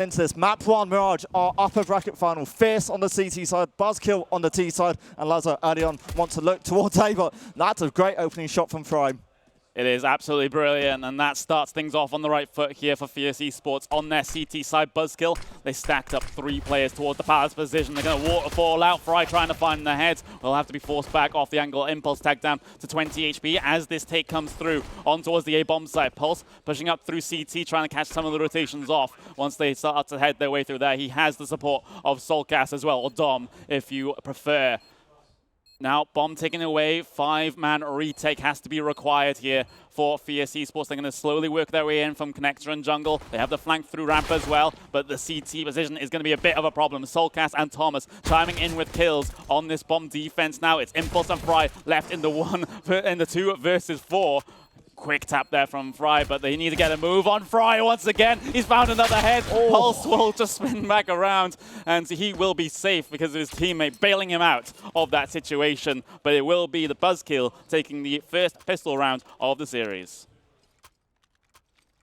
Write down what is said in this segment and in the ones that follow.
Into this map 1 Mirage, our upper bracket final. Fierce on the CT side, BuzzKill on the T side, and Lazo early on wants to look towards A, but that's a great opening shot from Fry. It is absolutely brilliant, and that starts things off on the right foot here for Fierce Esports. On their CT side, BuzzKill, they stacked up 3 players towards the Palace position. They're going to waterfall out. Fry trying to find the heads. Will have to be forced back off the angle. Impulse tagged down to 20 HP as this take comes through on towards the A-bomb site. Pulse pushing up through CT, trying to catch some of the rotations off. Once they start to head their way through there, he has the support of Soulcast as well, or Dom, if you prefer. Now, bomb taken away, 5-man retake has to be required here for Fierce Esports. They're going to slowly work their way in from connector and jungle. They have the flank through ramp as well, but the CT position is going to be a bit of a problem. Soulcast and Thomas chiming in with kills on this bomb defense now. It's Impulse and Fry left in the 2 versus 4. Quick tap there from Fry, but they need to get a move on Fry once again. He's found another head. Oh. Pulse will just spin back around, and he will be safe because of his teammate bailing him out of that situation. But it will be the BuzzKill taking the first pistol round of the series.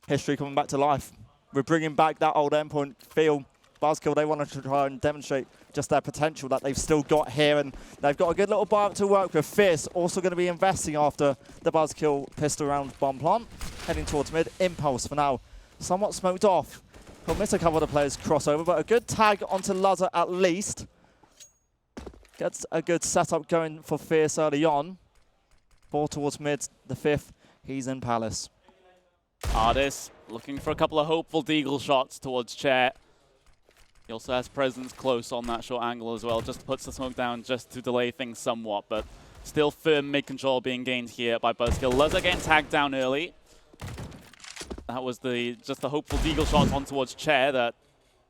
History coming back to life. We're bringing back that old endpoint feel. BuzzKill, they want to try and demonstrate just their potential that they've still got here, and they've got a good little buy-up to work with. Fierce also going to be investing after the BuzzKill pistol round bomb plant. Heading towards mid. Impulse for now somewhat smoked off. He'll miss a couple of the players crossover, but a good tag onto Lazar at least. Gets a good setup going for Fierce early on. 4 towards mid, the 5th. He's in Palace. Artis looking for a couple of hopeful deagle shots towards Chair. He also has presence close on that short angle as well. Just puts the smoke down just to delay things somewhat, but still firm mid-control being gained here by BuzzKill. Lazar getting tagged down early. That was just the hopeful deagle shot on towards Chair that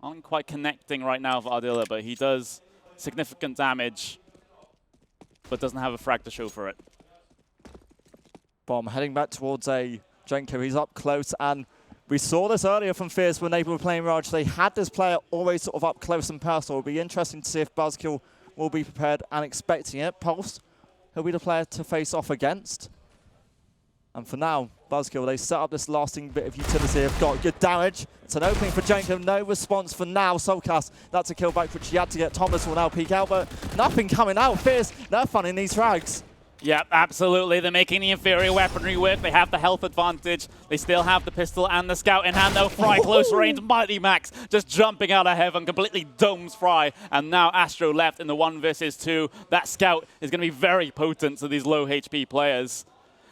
aren't quite connecting right now for Ardilla, but he does significant damage, but doesn't have a frag to show for it. Bomb heading back towards a Jenko. He's up close, and we saw this earlier from Fierce when they were playing Raj. They had this player always sort of up close and personal. It'll be interesting to see if BuzzKill will be prepared and expecting it. Pulse, he'll be the player to face off against. And for now, BuzzKill, they set up this lasting bit of utility. They've got good damage. It's an opening for Jenko. No response for now. Soulcast, that's a kill back, which he had to get. Thomas will now peek out, but nothing coming out. Fierce, they're funning these frags. Yeah, absolutely. They're making the inferior weaponry work. They have the health advantage. They still have the pistol and the scout in hand, though. Fry, close range, Mighty Max just jumping out of heaven, completely domes Fry. And now Astro left in the 1 versus 2. That scout is going to be very potent to these low HP players.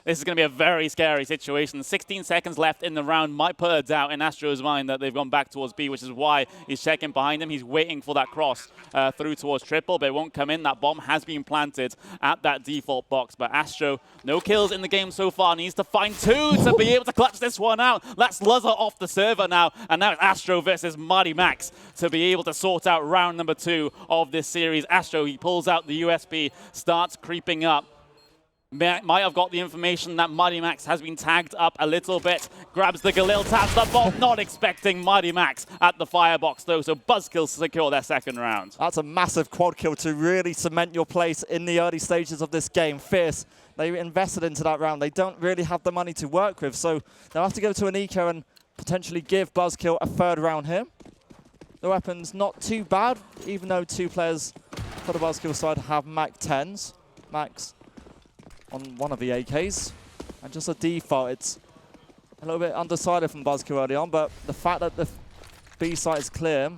This is going to be a very scary situation. 16 seconds left in the round might put a doubt in Astro's mind that they've gone back towards B, which is why he's checking behind him. He's waiting for that cross through towards triple, but it won't come in. That bomb has been planted at that default box. But Astro, no kills in the game so far, needs to find 2 to be able to clutch this one out. That's Lazar off the server now, and now it's Astro versus Mighty Max to be able to sort out round number 2 of this series. Astro, he pulls out the USB, starts creeping up. Might have got the information that Mighty Max has been tagged up a little bit. Grabs the Galil, taps the bomb, not expecting Mighty Max at the firebox though, so BuzzKill secure their 2nd round. That's a massive quad kill to really cement your place in the early stages of this game. Fierce, they invested into that round. They don't really have the money to work with, so they'll have to go to an eco and potentially give BuzzKill a 3rd round here. The weapon's not too bad, even though 2 players for the BuzzKill side have Mac 10s. Max on one of the AKs, and just a default. It's a little bit undecided from BuzzKill early on, but the fact that the B site is clear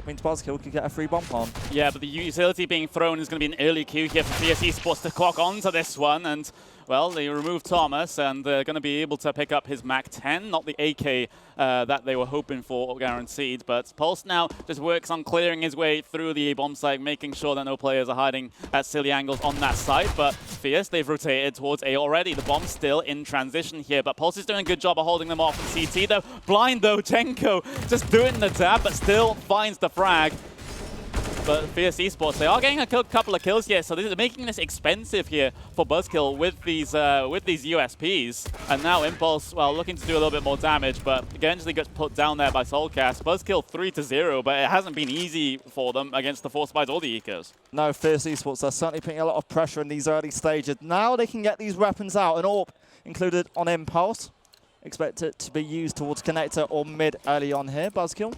means BuzzKill could get a free bomb on. Yeah, but the utility being thrown is going to be an early queue here for Fierce Esports to clock onto this one, and well, they removed Thomas, and they're going to be able to pick up his Mac 10, not the AK that they were hoping for guaranteed. But Pulse now just works on clearing his way through the A-bomb site, making sure that no players are hiding at silly angles on that site. But Fierce, they've rotated towards A already. The bomb's still in transition here, but Pulse is doing a good job of holding them off in CT, though. Blind, though, Jenko just doing the dab, but still finds the frag. But Fierce Esports, they are getting a couple of kills here, so they're making this expensive here for BuzzKill with these USPs. And now Impulse, well, looking to do a little bit more damage, but eventually gets put down there by Soulcast. BuzzKill 3-0, but it hasn't been easy for them against the Force Spies or the Ecos. No, Fierce Esports, they're certainly putting a lot of pressure in these early stages. Now they can get these weapons out, an AWP included on Impulse. Expect it to be used towards connector or mid early on here, BuzzKill.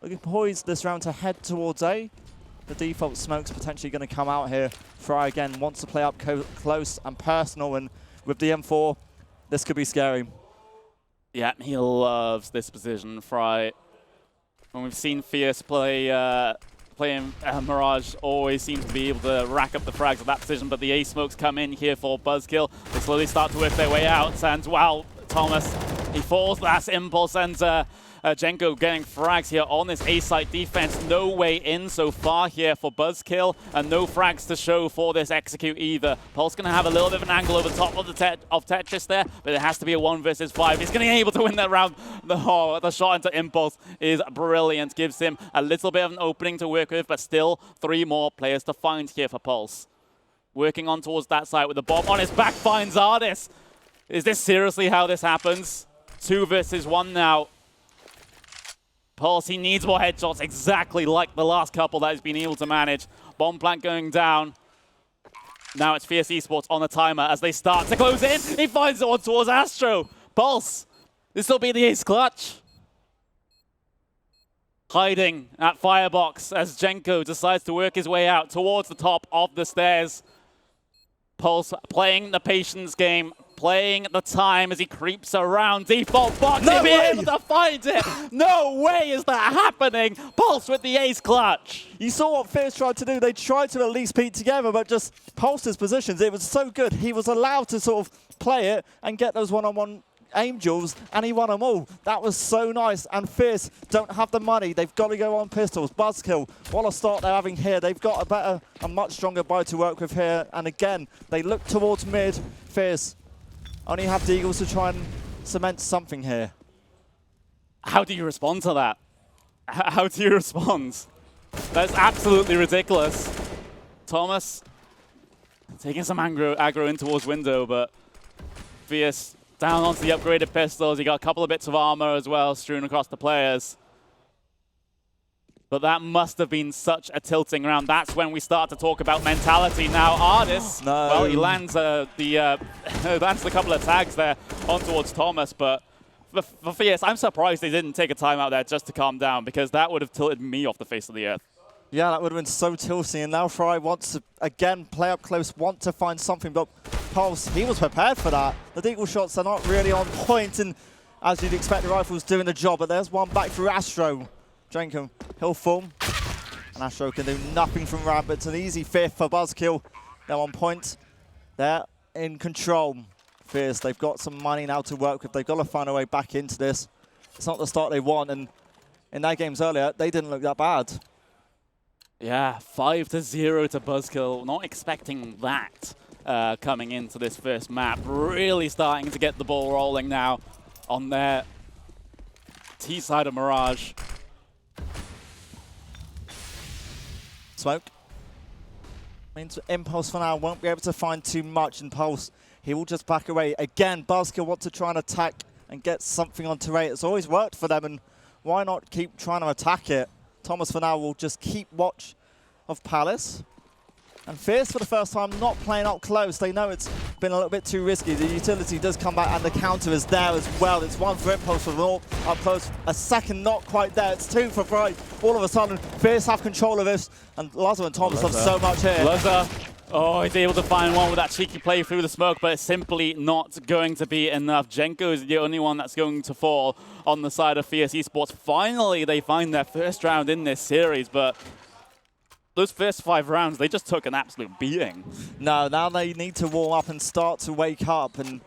looking poised this round to head towards A. The default smoke's potentially going to come out here. Fry again wants to play up close and personal, and with the M4, this could be scary. Yeah, he loves this position, Fry. When we've seen Fierce playing Mirage, always seems to be able to rack up the frags at that position, but the A smokes come in here for BuzzKill. They slowly start to work their way out, and wow, Thomas, he falls. That's impulse, and Jenko getting frags here on this A-site defense. No way in so far here for BuzzKill, and no frags to show for this execute either. Pulse going to have a little bit of an angle over top of the Tetris there, but it has to be a 1 versus 5. He's going to be able to win that round. The shot into impulse is brilliant. Gives him a little bit of an opening to work with, but still 3 more players to find here for Pulse. Working on towards that side with the bomb on his back, finds Ardis. Is this seriously how this happens? 2 versus 1 now. Pulse, he needs more headshots, exactly like the last couple that he's been able to manage. Bomb plant going down. Now it's Fierce Esports on the timer as they start to close in. He finds it on towards Astro. Pulse, this will be the ace clutch. Hiding at Firebox as Jenko decides to work his way out towards the top of the stairs. Pulse playing the patience game, playing the time as he creeps around default box. He'll be able to find it. No way is that happening. Pulse with the ace clutch. You saw what Fierce tried to do. They tried to at least beat together, but just Pulse's positions. It was so good. He was allowed to sort of play it and get those one-on-one aim duels, and he won them all. That was so nice. And Fierce don't have the money. They've got to go on pistols. BuzzKill, what a start they're having here. They've got a much stronger buy to work with here. And again, they look towards mid. Fierce only have Deagles to try and cement something here. How do you respond to that? How do you respond? That's absolutely ridiculous. Thomas taking some aggro in towards window, but Fierce down onto the upgraded pistols. He got a couple of bits of armor as well strewn across the players. But that must have been such a tilting round. That's when we start to talk about mentality. Now Ardis, well, he lands lands a couple of tags there on towards Thomas, but for Fierce, I'm surprised they didn't take a time out there just to calm down, because that would have tilted me off the face of the earth. Yeah, that would have been so tilting, and now Fry wants to, again, play up close, want to find something, but Pulse, he was prepared for that. The deagle shots are not really on point, and as you'd expect, the rifle's doing the job, but there's one back through Astro. Jenko, he'll fall, and Astro can do nothing from ramp. It's an easy 5th for BuzzKill. They're on point. They're in control. Fierce, they've got some money now to work with. They've got to find a way back into this. It's not the start they want, and in their games earlier, they didn't look that bad. Yeah, 5-0 to BuzzKill. Not expecting that coming into this first map. Really starting to get the ball rolling now on their T side of Mirage. Smoke. Means Impulse for now won't be able to find too much. Impulse, he will just back away. Again, BuzzKill want to try and attack and get something on Terrain. It's always worked for them, and why not keep trying to attack it? Thomas for now will just keep watch of Palace. And Fierce for the first time not playing up close. They know it's been a little bit too risky. The utility does come back and the counter is there as well. It's 1 for Impulse for North up close. A second not quite there. It's 2 for Fry. All of a sudden, Fierce have control of this. And Lazo and Thomas have so much here. Lazo. Oh, he's able to find one with that cheeky play through the smoke, but it's simply not going to be enough. Jenko is the only one that's going to fall on the side of Fierce Esports. Finally, they find their first round in this series, but those first 5 rounds, they just took an absolute beating. No, now they need to warm up and start to wake up. And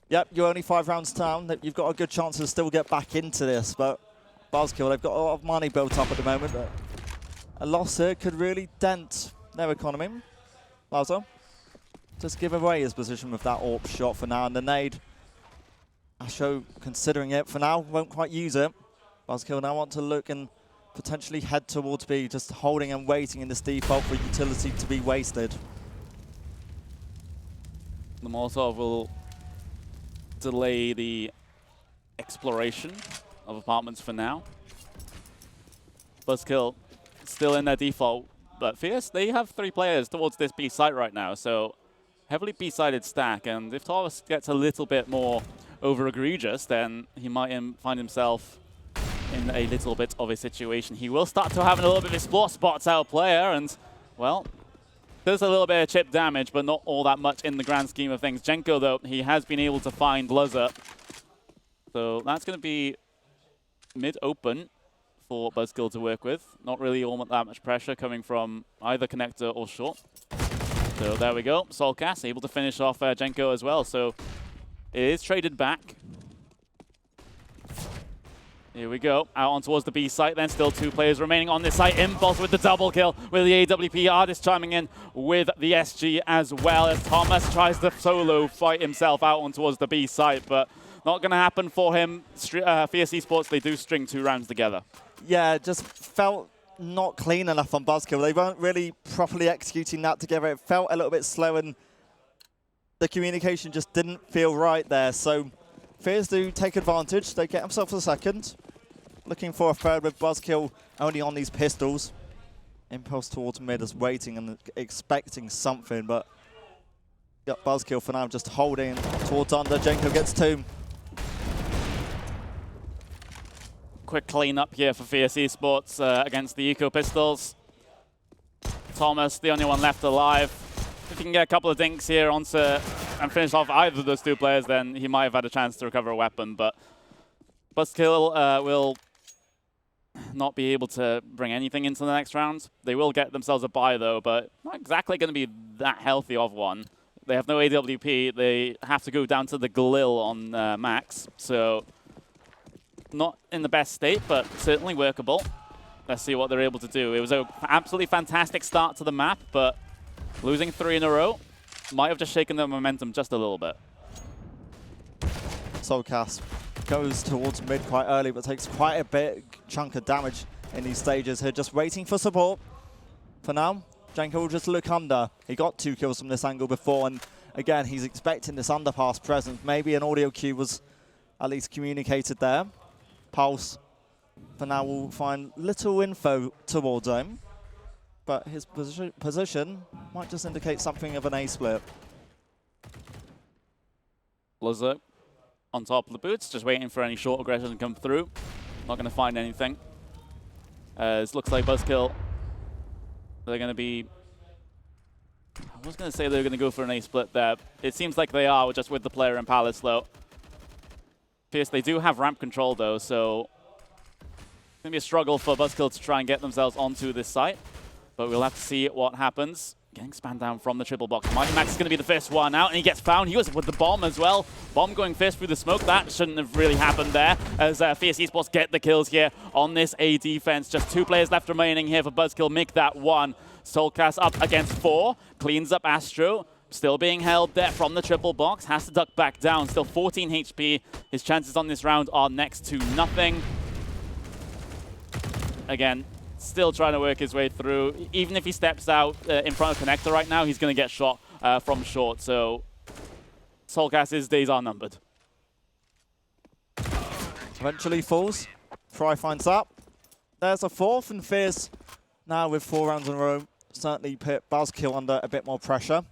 yep, you're only 5 rounds down. You've got a good chance to still get back into this. But BuzzKill, they've got a lot of money built up at the moment. But a loss here could really dent their economy. Lazo, just give away his position with that AWP shot for now. And the nade, Asho considering it for now, won't quite use it. BuzzKill now want to look and potentially head towards B, just holding and waiting in this default for utility to be wasted. The Molotov will delay the exploration of apartments for now. BuzzKill still in their default, but Fierce, they have 3 players towards this B site right now, so heavily B-sided stack, and if Thomas gets a little bit more over egregious, then he might find himself in a little bit of a situation. He will start to have a little bit of explore spots out player, and, well, there's a little bit of chip damage, but not all that much in the grand scheme of things. Jenko, though, he has been able to find Luzza. So that's going to be mid-open for BuzzKill to work with. Not really all that much pressure coming from either connector or short. So there we go. Solcas able to finish off Jenko as well. So it is traded back. Here we go, out on towards the B site then, still 2 players remaining on this site. Impulse with the double kill, with the AWP. Artist chiming in with the SG as well, as Thomas tries to solo fight himself out on towards the B site, but not going to happen for him. Fierce Esports, they do string 2 rounds together. Yeah, it just felt not clean enough on BuzzKill. They weren't really properly executing that together. It felt a little bit slow, and the communication just didn't feel right there. So Fierce do take advantage. They get themselves a second. Looking for a third with BuzzKill only on these pistols. Impulse towards mid is waiting and expecting something, but got BuzzKill for now just holding towards under. Jenko gets 2. Quick clean up here for Fierce Esports against the Eco Pistols. Thomas, the only one left alive. If he can get a couple of dinks here onto and finish off either of those 2 players, then he might have had a chance to recover a weapon, but BuzzKill will not be able to bring anything into the next round. They will get themselves a bye, though, but not exactly going to be that healthy of one. They have no AWP. They have to go down to the Glil on Max, so not in the best state, but certainly workable. Let's see what they're able to do. It was an absolutely fantastic start to the map, but losing 3 in a row might have just shaken their momentum just a little bit. Solcas goes towards mid quite early, but takes quite a big chunk of damage in these stages here, just waiting for support. For now, Jenko will just look under. He got 2 kills from this angle before, and again, he's expecting this underpass presence. Maybe an audio cue was at least communicated there. Pulse, for now, will find little info towards him, but his position might just indicate something of an A-split. Luzza on top of the boots, just waiting for any short aggression to come through. Not going to find anything. It looks like BuzzKill, they're going to be... I was going to say they're going to go for an A-split there. It seems like they are, just with the player in Palace, though. Fierce, they do have ramp control, though, so it's going to be a struggle for BuzzKill to try and get themselves onto this site. But we'll have to see what happens. Getting spanned down from the triple box. Mighty Max is going to be the first one out, and he gets found. He was with the bomb as well. Bomb going first through the smoke. That shouldn't have really happened there, as Fierce Esports get the kills here on this A defense. Just 2 players left remaining here for BuzzKill. Make that 1. Solcas up against 4. Cleans up Astro. Still being held there from the triple box. Has to duck back down. Still 14 HP. His chances on this round are next to nothing. Again, still trying to work his way through. Even if he steps out in front of Connector right now, he's going to get shot from short. So Solcas's days are numbered. Eventually falls. Fry finds that. There's a 4th, and Fierce now with 4 rounds in a row certainly put BuzzKill under a bit more pressure.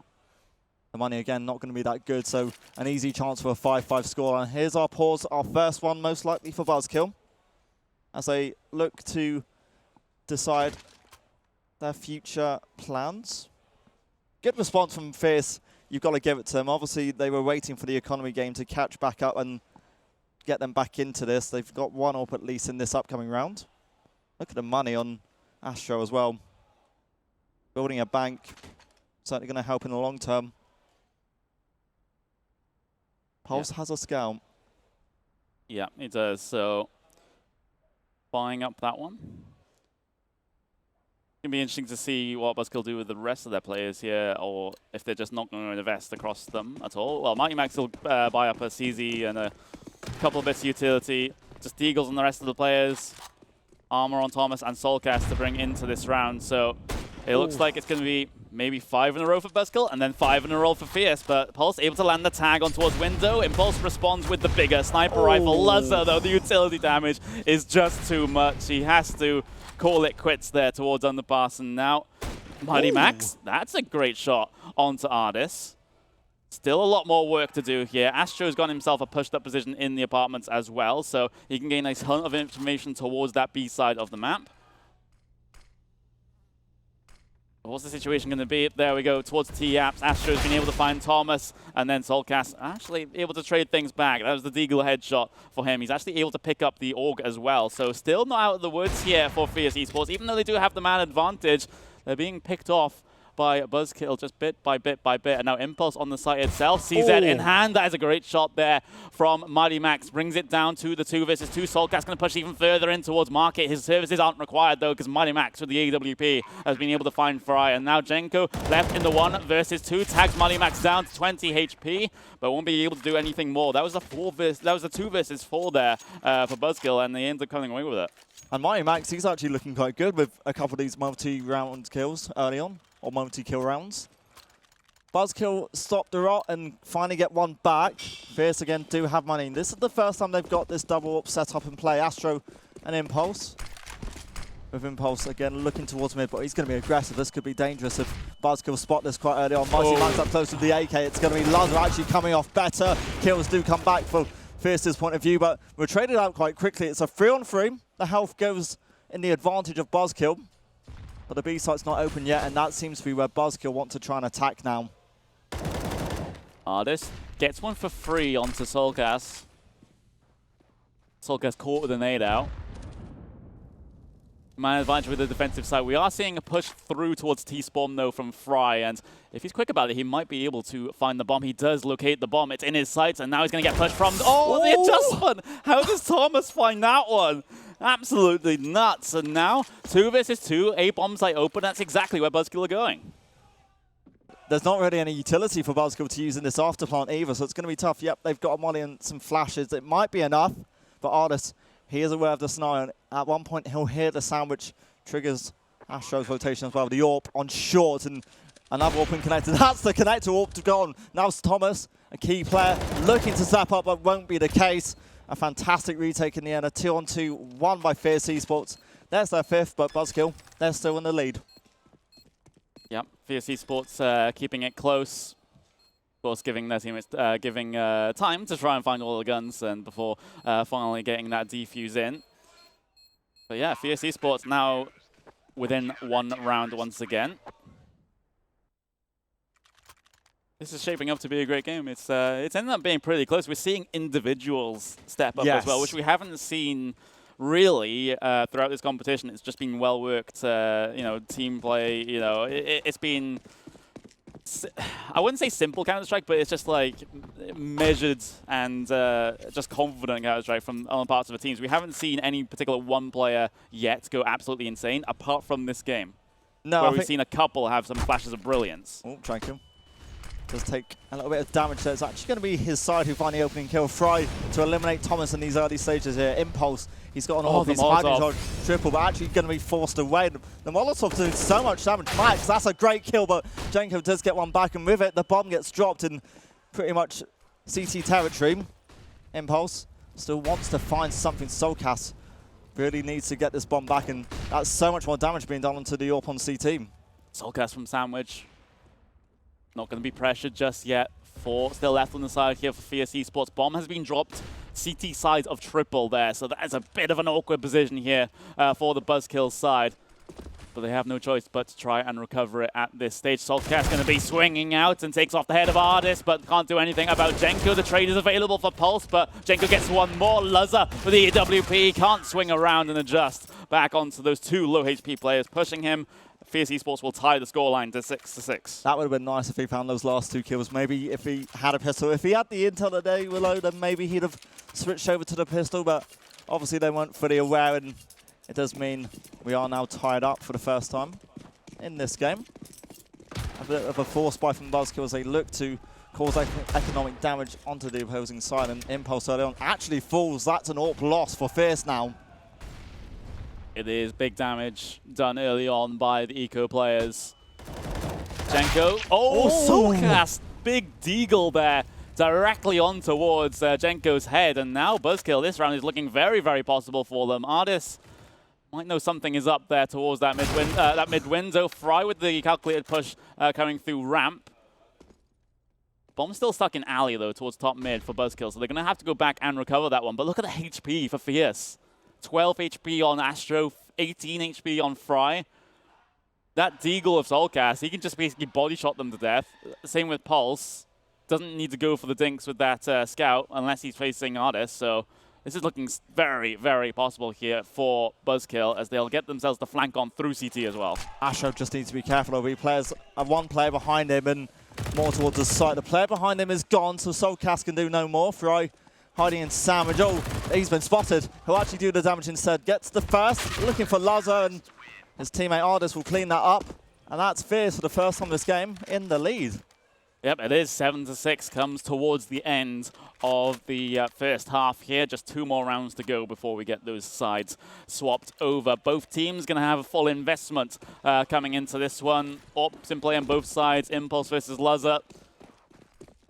The money, again, not going to be that good, so an easy chance for a 5-5 score. And here's our pause, our first one, most likely for BuzzKill, as they look to decide their future plans. Good response from Fierce. You've got to give it to them. Obviously, they were waiting for the economy game to catch back up and get them back into this. They've got 1 up at least in this upcoming round. Look at the money on Astro as well. Building a bank, certainly going to help in the long term. Pulse has a scout. Yeah, it does. So buying up that one. It's going to be interesting to see what BuzzKill do with the rest of their players here, or if they're just not going to invest across them at all. Well, Mighty Max will buy up a CZ and a couple of bits of utility. Just Deagles on the rest of the players. Armor on Thomas and Solcas to bring into this round. So it looks like it's going to be maybe 5 in a row for BuzzKill and then 5 in a row for Fierce. But Pulse able to land the tag on towards window. Impulse responds with the bigger sniper rifle. Luzza, though, the utility damage is just too much. He has to call it quits there towards underpass. And now Mighty Max, that's a great shot onto Ardis. Still a lot more work to do here. Astro's got himself a pushed-up position in the apartments as well, so he can gain a ton of information towards that B side of the map. What's the situation going to be? There we go, towards T-Apps. Astro's been able to find Thomas, and then Soulcast actually able to trade things back. That was the Deagle headshot for him. He's actually able to pick up the AUG as well. So still not out of the woods here for Fierce Esports. Even though they do have the man advantage, they're being picked off by BuzzKill just bit by bit by bit. And now Impulse on the site itself. CZ in hand. That is a great shot there from Mighty Max. Brings it down to the 2 versus 2. Soulcast going to push even further in towards Market. His services aren't required though, because Mighty Max with the AWP has been able to find Fry. And now Jenko left in the 1 versus 2. Tags Mighty Max down to 20 HP, but won't be able to do anything more. That was a 2 versus 4 there for BuzzKill, and they ended up coming away with it. And Mighty Max, he's actually looking quite good with a couple of these multi-round kills early on, or multi-kill rounds. BuzzKill stopped the rot and finally get one back. Fierce again do have money. This is the first time they've got this double up set up in play. Astro and Impulse. With Impulse again looking towards mid, but he's going to be aggressive. This could be dangerous if BuzzKill spot this quite early on. Mighty Max up close with the AK. It's going to be Lazar actually coming off better. Kills do come back from Fierce's point of view, but we're traded out quite quickly. It's a 3-on-3. The health goes in the advantage of BuzzKill. But the B site's not open yet, and that seems to be where BuzzKill want to try and attack now. Artist gets one for free onto Soulcast. Soulcast caught with a nade out. Man advantage with the defensive side. We are seeing a push through towards T-Spawn though from Fry, and if he's quick about it, he might be able to find the bomb. He does locate the bomb. It's in his sights, and now he's going to get pushed from... Oh, the adjustment! How does Thomas find that one? Absolutely nuts. And now, 2 versus 2, A bomb site open. That's exactly where BuzzKill are going. There's not really any utility for BuzzKill to use in this afterplant either, so it's going to be tough. Yep, they've got a molly and some flashes. It might be enough, but Artis, he is aware of the scenario. At one point, he'll hear the sound, which triggers Astro's rotation as well. The AWP on short, and another AWP connected. That's the connector AWP gone. Now it's Thomas, a key player, looking to step up, but won't be the case. A fantastic retake in the end. A 2-on-2 won by Fierce Esports. There's their 5th, but BuzzKill, they're still in the lead. Yep, Fierce Esports keeping it close. Of course, giving their teammates time to try and find all the guns and before finally getting that defuse in. But yeah, Fierce Esports now within 1 round once again. This is shaping up to be a great game. It's ended up being pretty close. We're seeing individuals step up as well, which we haven't seen really throughout this competition. It's just been well worked, team play. It's been, I wouldn't say simple Counter-Strike, but it's just like measured and just confident Counter-Strike from all parts of the teams. We haven't seen any particular one player yet go absolutely insane, apart from this game. No, where we've seen a couple have some flashes of brilliance. Oh, Tranquil does take a little bit of damage there. It's actually going to be his side who find the opening kill. Fry to eliminate Thomas in these early stages here. Impulse, he's got an all of his high triple, but actually going to be forced away. The Molotov doing so much damage. Max, that's a great kill, but Jenko does get one back, and with it, the bomb gets dropped in pretty much CT territory. Impulse still wants to find something. Soulcast really needs to get this bomb back, and that's so much more damage being done onto the AWP on CT. Soulcast from Sandwich. Not going to be pressured just yet. 4 still left on the side here for Fierce Esports. Bomb has been dropped. CT side of triple there, so that is a bit of an awkward position here for the BuzzKill side. But they have no choice but to try and recover it at this stage. Soulcast going to be swinging out and takes off the head of Ardis, but can't do anything about Jenko. The trade is available for Pulse, but Jenko gets one more. Lazar with the EWP, can't swing around and adjust back onto those 2 low HP players pushing him. Fierce Esports will tie the scoreline to 6-6. That would have been nice if he found those last 2 kills. Maybe if he had a pistol. If he had the intel today, Willow, then maybe he'd have switched over to the pistol, but obviously they weren't fully aware, and it does mean we are now tied up for the first time in this game. A bit of a force buy from BuzzKill as they look to cause economic damage onto the opposing side, and Impulse early on actually falls. That's an AWP loss for Fierce now. It is big damage done early on by the Eco players. Jenko. Oh, Soulcast. Big deagle there. Directly on towards Jenko's head. And now BuzzKill this round is looking very, very possible for them. Ardis might know something is up there towards that mid window. Fry with the calculated push coming through ramp. Bomb's still stuck in alley, though, towards top mid for BuzzKill, so they're going to have to go back and recover that one. But look at the HP for Fierce. 12 HP on Astro, 18 HP on Fry. That Deagle of Soulcast, he can just basically body shot them to death. Same with Pulse. Doesn't need to go for the dinks with that Scout unless he's facing Artist, so this is looking very, very possible here for BuzzKill as they'll get themselves the flank on through CT as well. Astro just needs to be careful of players. One player behind him and more towards the side. The player behind him is gone, so Soulcast can do no more. Fry hiding in Sandwich. Oh, he's been spotted. He'll actually do the damage instead. Gets the first, looking for Lazar, and his teammate Artist will clean that up. And that's Fierce for the first time this game in the lead. Yep, it is 7-6, comes towards the end of the first half here. Just 2 more rounds to go before we get those sides swapped over. Both teams going to have a full investment coming into this one. Ops in play on both sides, Impulse versus Lazar.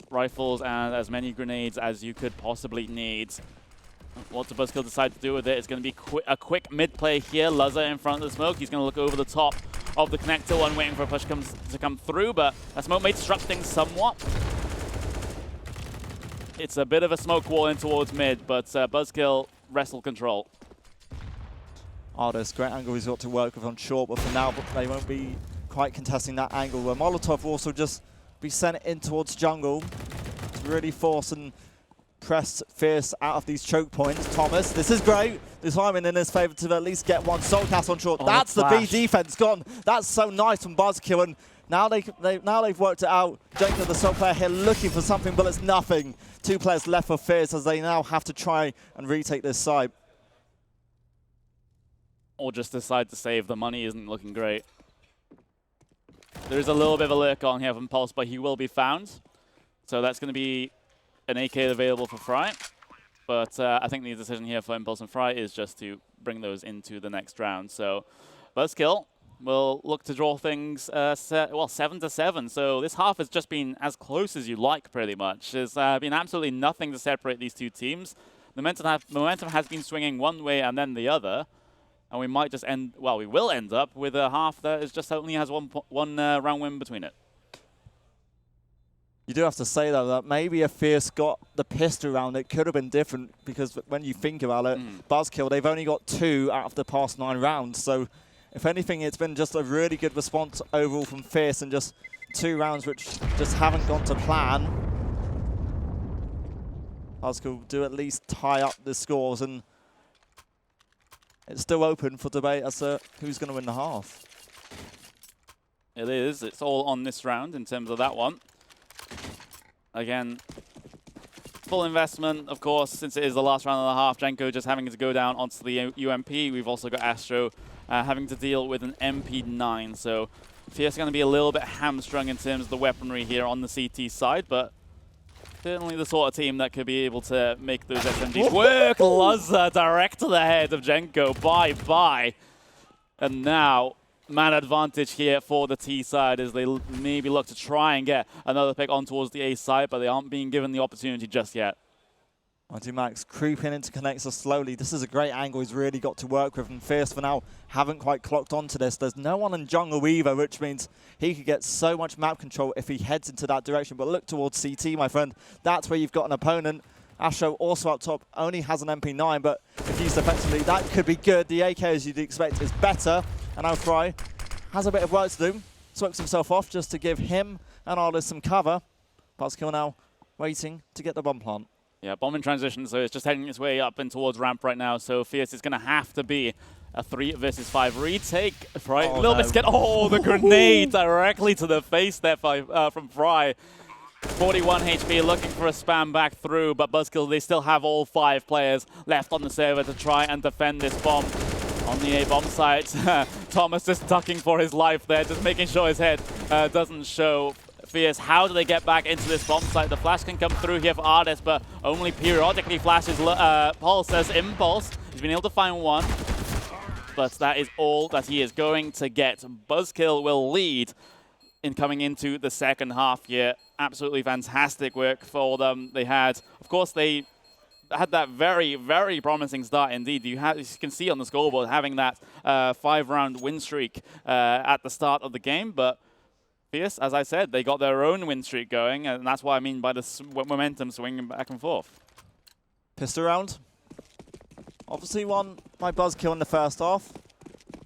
Rifles and as many grenades as you could possibly need. What does BuzzKill decide to do with it? It's going to be a quick mid-play here. Lazar in front of the smoke. He's going to look over the top of the connector one, waiting for a push to come through, but that smoke may disrupt things somewhat. It's a bit of a smoke wall in towards mid, but BuzzKill wrestle control. Artist, great angle he's got to work with on short, but for now they won't be quite contesting that angle. Where Molotov will also just be sent in towards jungle to really force and press Fierce out of these choke points. Thomas, this is great. This timing in his favor to at least get one Soulcast on short. That's the B defense gone. That's so nice from BuzzKill, and now they've worked it out. Jenko, the Soul player here, looking for something, but it's nothing. 2 players left for Fierce as they now have to try and retake this side. Or just decide to save. The money isn't looking great. There's a little bit of a lurk on here from Pulse, but he will be found. So that's going to be an AK available for Fry. But I think the decision here for Impulse and Fry is just to bring those into the next round. So BuzzKill will look to draw things, 7-7. So this half has just been as close as you like, pretty much. There's been absolutely nothing to separate these two teams. The momentum has been swinging one way and then the other. And we might just end, well, we will end up with a half that is just only has one round win between it. You do have to say, though, that maybe if Fierce got the pistol round, it could have been different, because when you think about it, BuzzKill, they've only got 2 out of the past 9 rounds. So, if anything, it's been just a really good response overall from Fierce, and just 2 rounds which just haven't gone to plan. BuzzKill do at least tie up the scores, and it's still open for debate as to who's going to win the half. It is. It's all on this round in terms of that one. Again, full investment, of course, since it is the last round of the half. Jenko just having to go down onto the UMP. We've also got Astro having to deal with an MP9. So Fierce going to be a little bit hamstrung in terms of the weaponry here on the CT side, but certainly the sort of team that could be able to make those SMGs work. Lazar direct to the head of Jenko. Bye-bye. And now, man advantage here for the T side as they maybe look to try and get another pick on towards the A side, but they aren't being given the opportunity just yet. Max creeping into connector slowly. This is a great angle he's really got to work with, and Fierce for now haven't quite clocked onto this. There's no one in jungle either, which means he could get so much map control if he heads into that direction. But look towards CT, my friend. That's where you've got an opponent. Astro also up top only has an MP9, but if used effectively, that could be good. The AK, as you'd expect, is better. And now Fry has a bit of work to do. Swipes himself off just to give him and Artist some cover. BuzzKill now waiting to get the bomb plant. Yeah, bomb in transition, so it's just heading its way up and towards ramp right now. So Fierce is going to have to be a 3 versus 5 retake. Fry, little bit scared. Oh, the grenade directly to the face there from Fry. 41 HP, looking for a spam back through, but BuzzKill, they still have all 5 players left on the server to try and defend this bomb. On the A bomb site, Thomas just ducking for his life there, just making sure his head doesn't show. Fierce, how do they get back into this bomb site? The flash can come through here for Artist, but only periodically flashes. Pulse says Impulse. He's been able to find one, but that is all that he is going to get. BuzzKill will lead in coming into the second half here. Absolutely fantastic work for them. They had, of course, they had that very, very promising start indeed. You can see on the scoreboard having that 5-round win streak at the start of the game, but Fierce, as I said, they got their own win streak going, and that's what I mean by the momentum swinging back and forth. Pistol round. Obviously won by BuzzKill in the first half.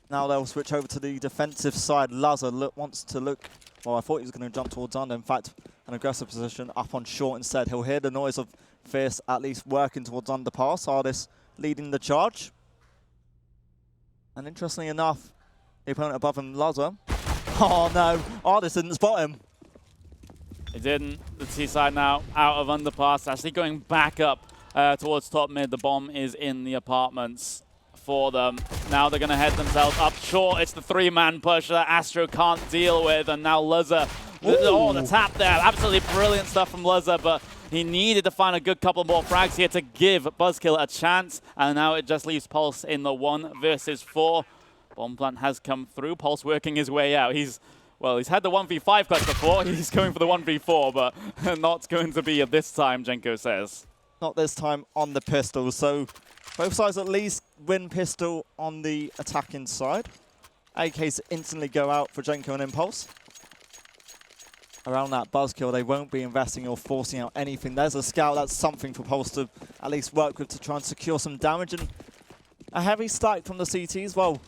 Now they'll switch over to the defensive side. Lazar wants to look, well, I thought he was going to jump towards under. In fact, an aggressive position up on short instead. He'll hear the noise of Fierce at least working towards underpass. Artis leading the charge. And interestingly enough, the opponent above him, Lazar. Oh no, Artis didn't spot him. He didn't. The T side now out of underpass, actually going back up towards top mid. The bomb is in the apartments for them. Now they're going to head themselves up short. It's the three-man push that Astro can't deal with, and now Lazar. Oh, the tap there. Absolutely brilliant stuff from Lazar, but he needed to find a good couple more frags here to give BuzzKill a chance, and now it just leaves Pulse in the 1 versus 4. Bomb plant has come through. Pulse working his way out. He's had the 1v5 clutch before. He's going for the 1v4, but not going to be at this time, Jenko says. Not this time on the pistol, so both sides at least win pistol on the attacking side. AKs instantly go out for Jenko and Impulse. Around that BuzzKill, they won't be investing or forcing out anything. There's a scout. That's something for Pulse to at least work with to try and secure some damage. And a heavy stack from the CTs. Well,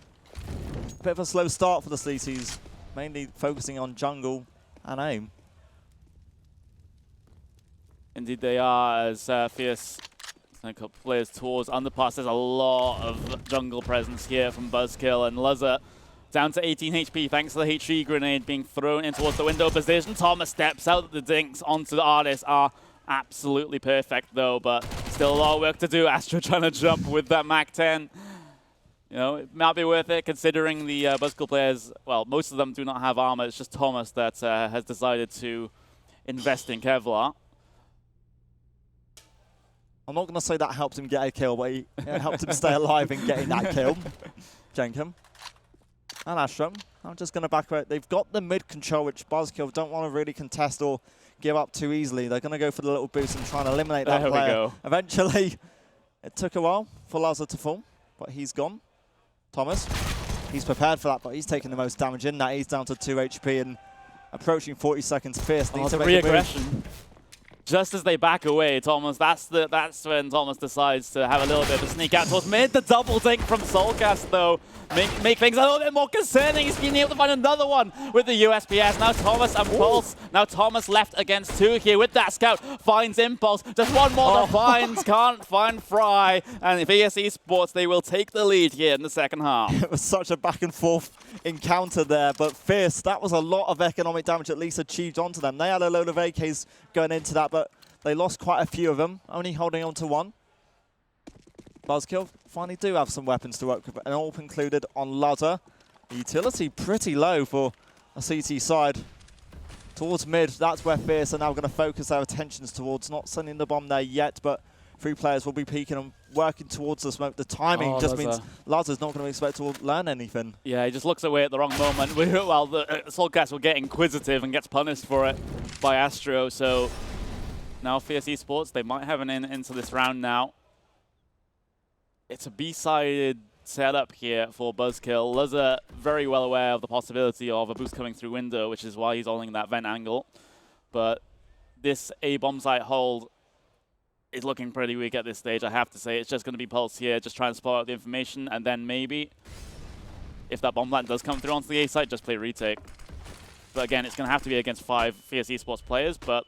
a bit of a slow start for the CTs, mainly focusing on jungle and aim. Indeed they are, as Fierce and a couple players towards underpass. There's a lot of jungle presence here from BuzzKill, and Lazar down to 18 HP thanks to the HE grenade being thrown in towards the window position. Thomas steps out. The dinks onto the Artis are absolutely perfect though, but still a lot of work to do. Astro trying to jump with that Mach 10. You know, it might be worth it considering the BuzzKill players, well, most of them do not have armor. It's just Thomas that has decided to invest in Kevlar. I'm not going to say that helped him get a kill, but it helped him stay alive in getting that kill. Jenkum and Astro. I'm just going to back away. They've got the mid control, which BuzzKill don't want to really contest or give up too easily. They're going to go for the little boost and try and eliminate that player. There we go. Eventually, it took a while for Lazar to fall, but he's gone. Thomas, he's prepared for that, but he's taking the most damage in that. He's down to 2 HP and approaching 40 seconds. Fierce needs to make a move. Just as they back away, Thomas, that's when Thomas decides to have a little bit of a sneak out towards mid. The double dink from Soulcast, though, make things a little bit more concerning. He's been able to find another one with the USPS. Now Thomas and Pulse. Now Thomas left against 2 here with that scout. Finds Impulse. Just one more to find. Can't find Fry. And VS Esports, they will take the lead here in the second half. It was such a back and forth encounter there, but Fierce, that was a lot of economic damage at least achieved onto them. They had a load of AKs going into that, but they lost quite a few of them, only holding on to 1. BuzzKill finally do have some weapons to work with, and all included on Lazar. The utility pretty low for a CT side. Towards mid, that's where Fierce are now going to focus their attentions towards, not sending the bomb there yet, but 3 players will be peeking and working towards the smoke. The timing just means Lazar's not going to expect to learn anything. Yeah, he just looks away at the wrong moment. Well, the Soulcast will get inquisitive and gets punished for it by Astro, so now Fierce Esports, they might have an in into this round now. It's a B-sided setup here for BuzzKill. Lazar very well aware of the possibility of a boost coming through window, which is why he's holding that vent angle. But this A-bomb site hold is looking pretty weak at this stage, I have to say. It's just going to be Pulse here, just trying to spot out the information, and then maybe, if that bomb plant does come through onto the A site, just play retake. But again, it's going to have to be against 5 Fierce Esports players, but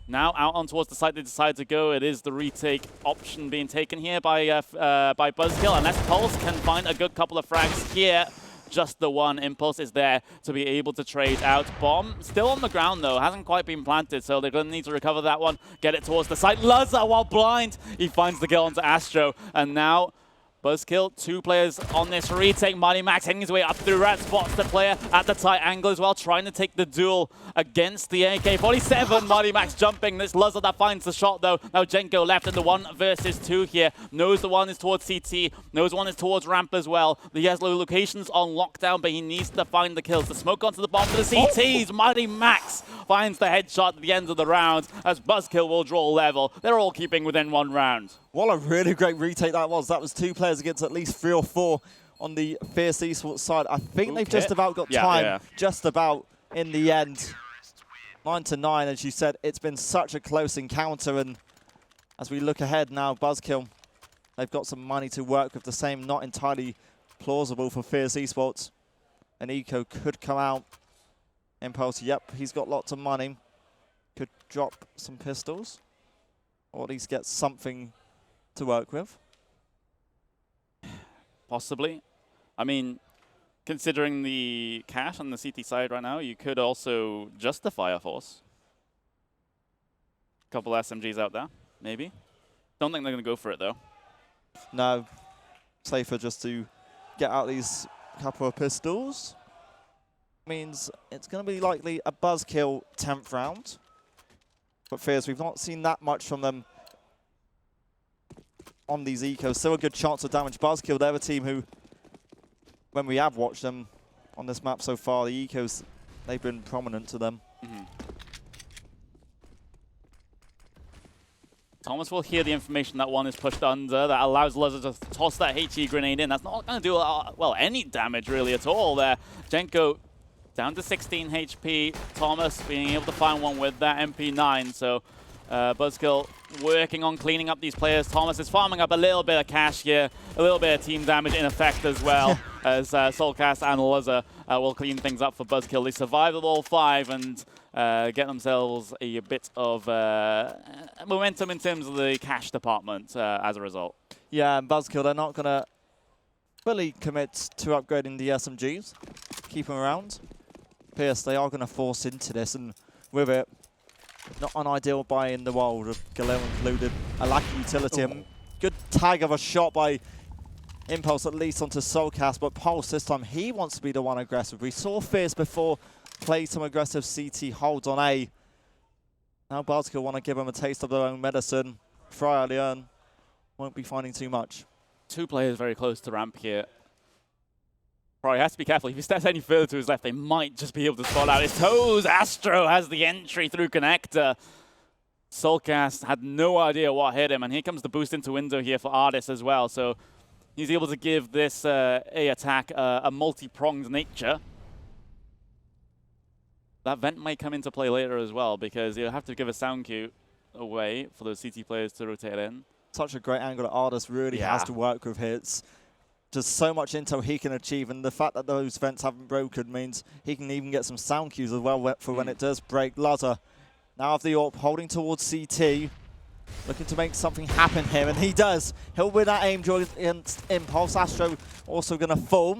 now out on towards the site they decide to go. It is the retake option being taken here by BuzzKill. Unless Pulse can find a good couple of frags here, just the one. Impulse is there to be able to trade out. Bomb still on the ground though, hasn't quite been planted, so they're going to need to recover that one, get it towards the site. Lazar, while blind, he finds the kill onto Astro, and now BuzzKill, 2 players on this retake. Mighty Max heading his way up through red, spots the player at the tight angle as well, trying to take the duel against the AK-47. Mighty Max jumping. This Lazar that finds the shot though. Now Jenko left in the 1 versus 2 here. Knows the one is towards CT, knows one is towards ramp as well. He has locations on lockdown, but he needs to find the kills. The smoke onto the bomb for the CTs. Mighty Max finds the headshot at the end of the round as BuzzKill will draw level. They're all keeping within 1 round. What a really great retake that was. That was 2 players against at least 3 or 4 on the Fierce Esports side. I think they've just about got time just about in the end. 9-9, as you said, it's been such a close encounter, and as we look ahead now, BuzzKill, they've got some money to work with. The same, not entirely plausible for Fierce Esports. And Eco could come out. Impulse, yep, he's got lots of money. Could drop some pistols, or at least get something to work with. Possibly. I mean, considering the cash on the CT side right now, you could also justify a force. Couple SMGs out there, maybe. Don't think they're going to go for it, though. No. Safer just to get out these couple of pistols. Means it's going to be likely a BuzzKill 10th round. But Fierce, we've not seen that much from them on these ecos. Still a good chance of damage. BuzzKill, they're a team who, when we have watched them on this map so far, the ecos, they've been prominent to them. Thomas will hear the information that one is pushed under. That allows Luzzer to toss that HE grenade in. That's not going to do, well, any damage really at all there. Jenko down to 16 HP. Thomas being able to find one with that MP9. So BuzzKill working on cleaning up these players. Thomas is farming up a little bit of cash here, a little bit of team damage in effect as well, as Soulcast and Luzzer will clean things up for BuzzKill. They survive all 5 and get themselves a bit of momentum in terms of the cash department as a result. Yeah, and BuzzKill, they're not going to fully commit to upgrading the SMGs. Keep them around. Pierce, they are going to force into this, and with it, not an ideal buy in the world, with Galil included. A lack of utility. A good tag of a shot by Impulse, at least onto Soulcast, but Pulse this time, he wants to be the one aggressive. We saw Fierce before play some aggressive CT holds on A. Now BuzzKill want to give them a taste of their own medicine. Fryer Leon won't be finding too much. 2 players very close to ramp here. Probably has to be careful. If he steps any further to his left, they might just be able to spot out his toes. Astro has the entry through connector. Soulcast had no idea what hit him, and here comes the boost into window here for Ardis as well. So he's able to give this A attack a multi-pronged nature. That vent might come into play later as well, because you'll have to give a sound cue away for those CT players to rotate in. Such a great angle that Ardis really has to work with here. It's just so much intel he can achieve, and the fact that those vents haven't broken means he can even get some sound cues as well for when it does break. Luzzer now of the AWP holding towards CT, looking to make something happen here, and he does. He'll win that aim duel against Impulse. Astro also going to fall,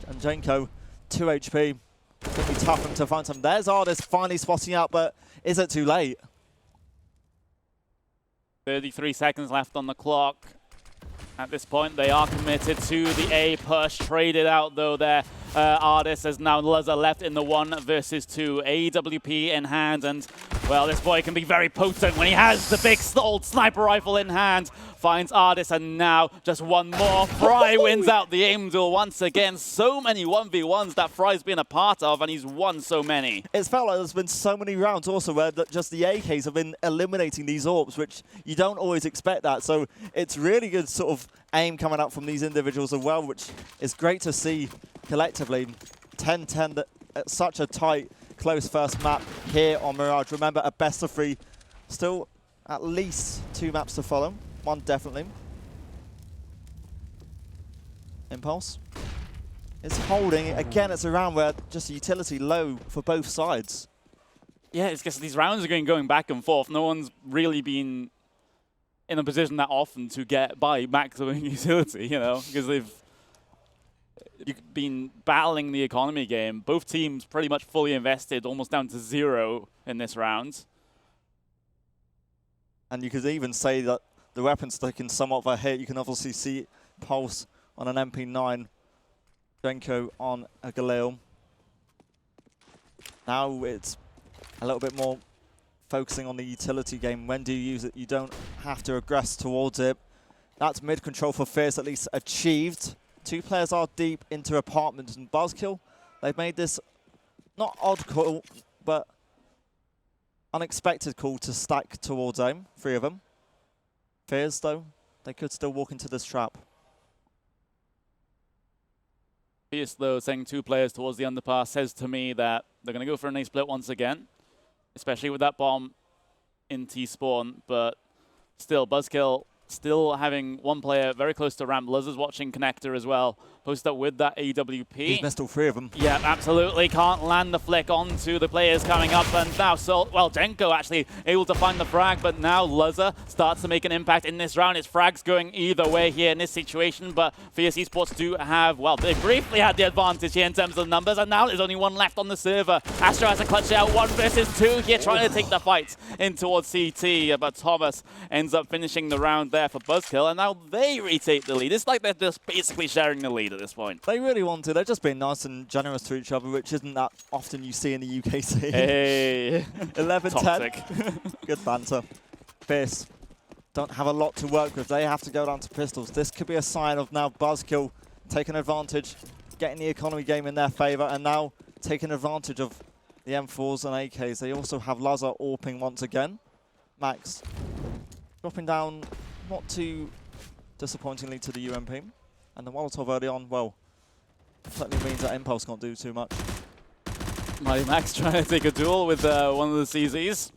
and Jenko 2 HP. It's going to be tough for him to find some. There's Ardis finally spotting out, but is it too late? 33 seconds left on the clock. At this point, they are committed to the A push. Traded out, though, there. Ardis as now Luzzer left in the 1 versus 2. AWP in hand, and, well, this boy can be very potent when he has the big old sniper rifle in hand. Finds Ardis, and now just one more. Fry wins out the aim duel once again. So many 1v1s that Fry's been a part of, and he's won so many. It's felt like there's been so many rounds also where just the AKs have been eliminating these AWPs, which you don't always expect that. So it's really good sort of aim coming out from these individuals as well, which is great to see collectively. 10-10, such a tight, close first map here on Mirage. Remember, a best of 3, still at least 2 maps to follow. 1 definitely. Impulse is holding. Again, it's a round where just utility low for both sides. Yeah, it's just these rounds are going back and forth. No one's really been in a position that often to get by maximum utility, you know, because they've been battling the economy game. Both teams pretty much fully invested, almost down to 0 in this round. And you could even say that the weapon's taking somewhat of a hit. You can obviously see Pulse on an MP9, Jenko on a Galil. Now it's a little bit more focusing on the utility game. When do you use it? You don't have to aggress towards it. That's mid control for Fierce at least achieved. 2 players are deep into apartments, and BuzzKill, they've made this not odd call, but unexpected call to stack towards aim, 3 of them. Fierce, though, they could still walk into this trap. Fierce, though, saying 2 players towards the underpass says to me that they're going to go for an A split once again, especially with that bomb in T-spawn. But still, BuzzKill still having 1 player very close to ramp. Luz is watching connector as well, posted up with that AWP. He's missed all 3 of them. Yeah, absolutely. Can't land the flick onto the players coming up. And now, Jenko actually able to find the frag, but now Luzza starts to make an impact in this round. It's frags going either way here in this situation, but Fierce Esports do have, well, they briefly had the advantage here in terms of numbers, and now there's only 1 left on the server. Astro has to clutch it out 1 versus 2 here, trying to take the fight in towards CT, but Thomas ends up finishing the round there for BuzzKill, and now they retake the lead. It's like they're just basically sharing the lead at this point. They really want to. They're just being nice and generous to each other, which isn't that often you see in the UKC. Hey. 11-10. Good banter. Fierce don't have a lot to work with. They have to go down to pistols. This could be a sign of now BuzzKill taking advantage, getting the economy game in their favor, and now taking advantage of the M4s and AKs. They also have Lazar AWPing once again. Max dropping down not too disappointingly to the UMP. And the Molotov early on, well, certainly means that Impulse can't do too much. Mighty Max trying to take a duel with one of the CZs.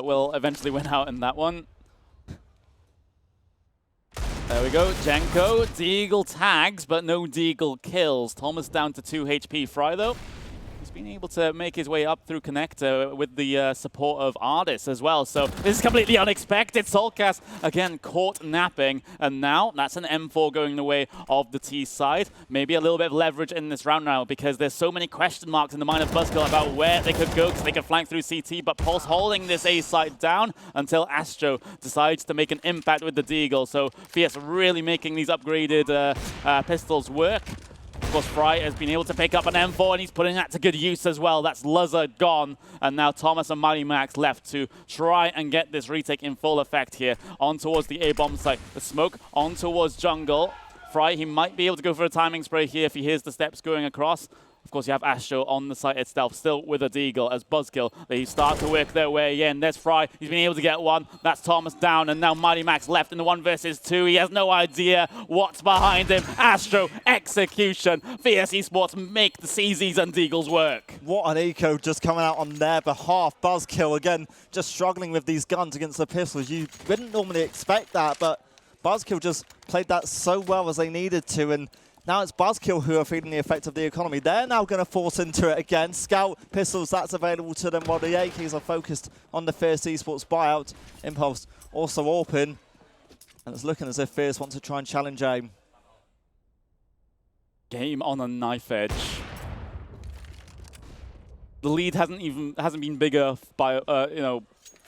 Will eventually win out in that one. There we go, Jenko. Deagle tags, but no Deagle kills. Thomas down to 2 HP. Fry, though, he's been able to make his way up through connector with the support of Ardis as well. So this is completely unexpected. Soulcast, again, caught napping. And now that's an M4 going the way of the T side. Maybe a little bit of leverage in this round now because there's so many question marks in the mind of BuzzKill about where they could go because they could flank through CT. But Pulse holding this A side down until Astro decides to make an impact with the Deagle. So Fierce really making these upgraded pistols work. Of course, Fry has been able to pick up an M4, and he's putting that to good use as well. That's Luzza gone, and now Thomas and Mighty Max left to try and get this retake in full effect here. On towards the A-bomb site. The smoke on towards jungle. Fry, he might be able to go for a timing spray here if he hears the steps going across. Of course, you have Astro on the site itself, still with a Deagle as BuzzKill. They start to work their way in. There's Fry. He's been able to get one. That's Thomas down, and now Mighty Max left in the 1 versus 2. He has no idea what's behind him. Astro, execution. Fierce Esports make the CZs and Deagles work. What an eco just coming out on their behalf. BuzzKill, again, just struggling with these guns against the pistols. You wouldn't normally expect that, but BuzzKill just played that so well as they needed to, and now it's BuzzKill who are feeling the effect of the economy. They're now going to force into it again. Scout pistols, that's available to them, while the AKs are focused on the Fierce Esports buyout. Impulse also open. And it's looking as if Fierce want to try and challenge aim. Game on a knife edge. The lead hasn't been bigger by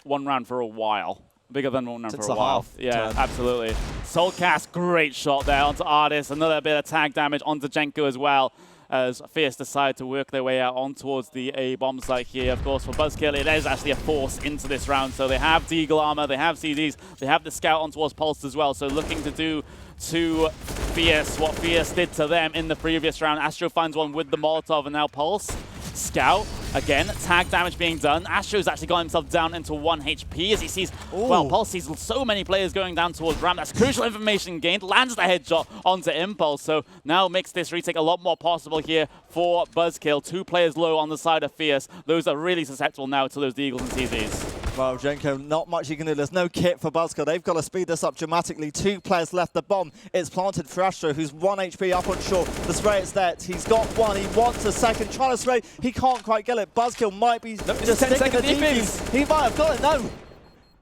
1 round for a while. Bigger than 1 round Since for a while. Yeah, absolutely. Soulcast, great shot there onto Ardis. Another bit of tag damage onto Jenko as well, as Fierce decide to work their way out on towards the A-bomb site here. Of course, for BuzzKill, it is actually a force into this round. So they have Deagle armor, they have CDs, they have the Scout on towards Pulse as well. So looking to do to Fierce what Fierce did to them in the previous round. Astro finds one with the Molotov, and now Pulse. Scout, again, tag damage being done. Astro's actually got himself down into 1 HP as he sees, well, Pulse sees so many players going down towards ramp. That's crucial information gained, lands the headshot onto Impulse. So now makes this retake a lot more possible here for BuzzKill. 2 players low on the side of Fierce. Those are really susceptible now to those Deagles and CZs. Well, Jenko, not much you can do. There's no kit for BuzzKill. They've got to speed this up dramatically. 2 players left. The bomb is planted for Astro, who's 1 HP up on short. The spray is there. He's got 1. He wants a second. Trying to spray. He can't quite get it. BuzzKill might be just sticking the defuse. He might have got it. No.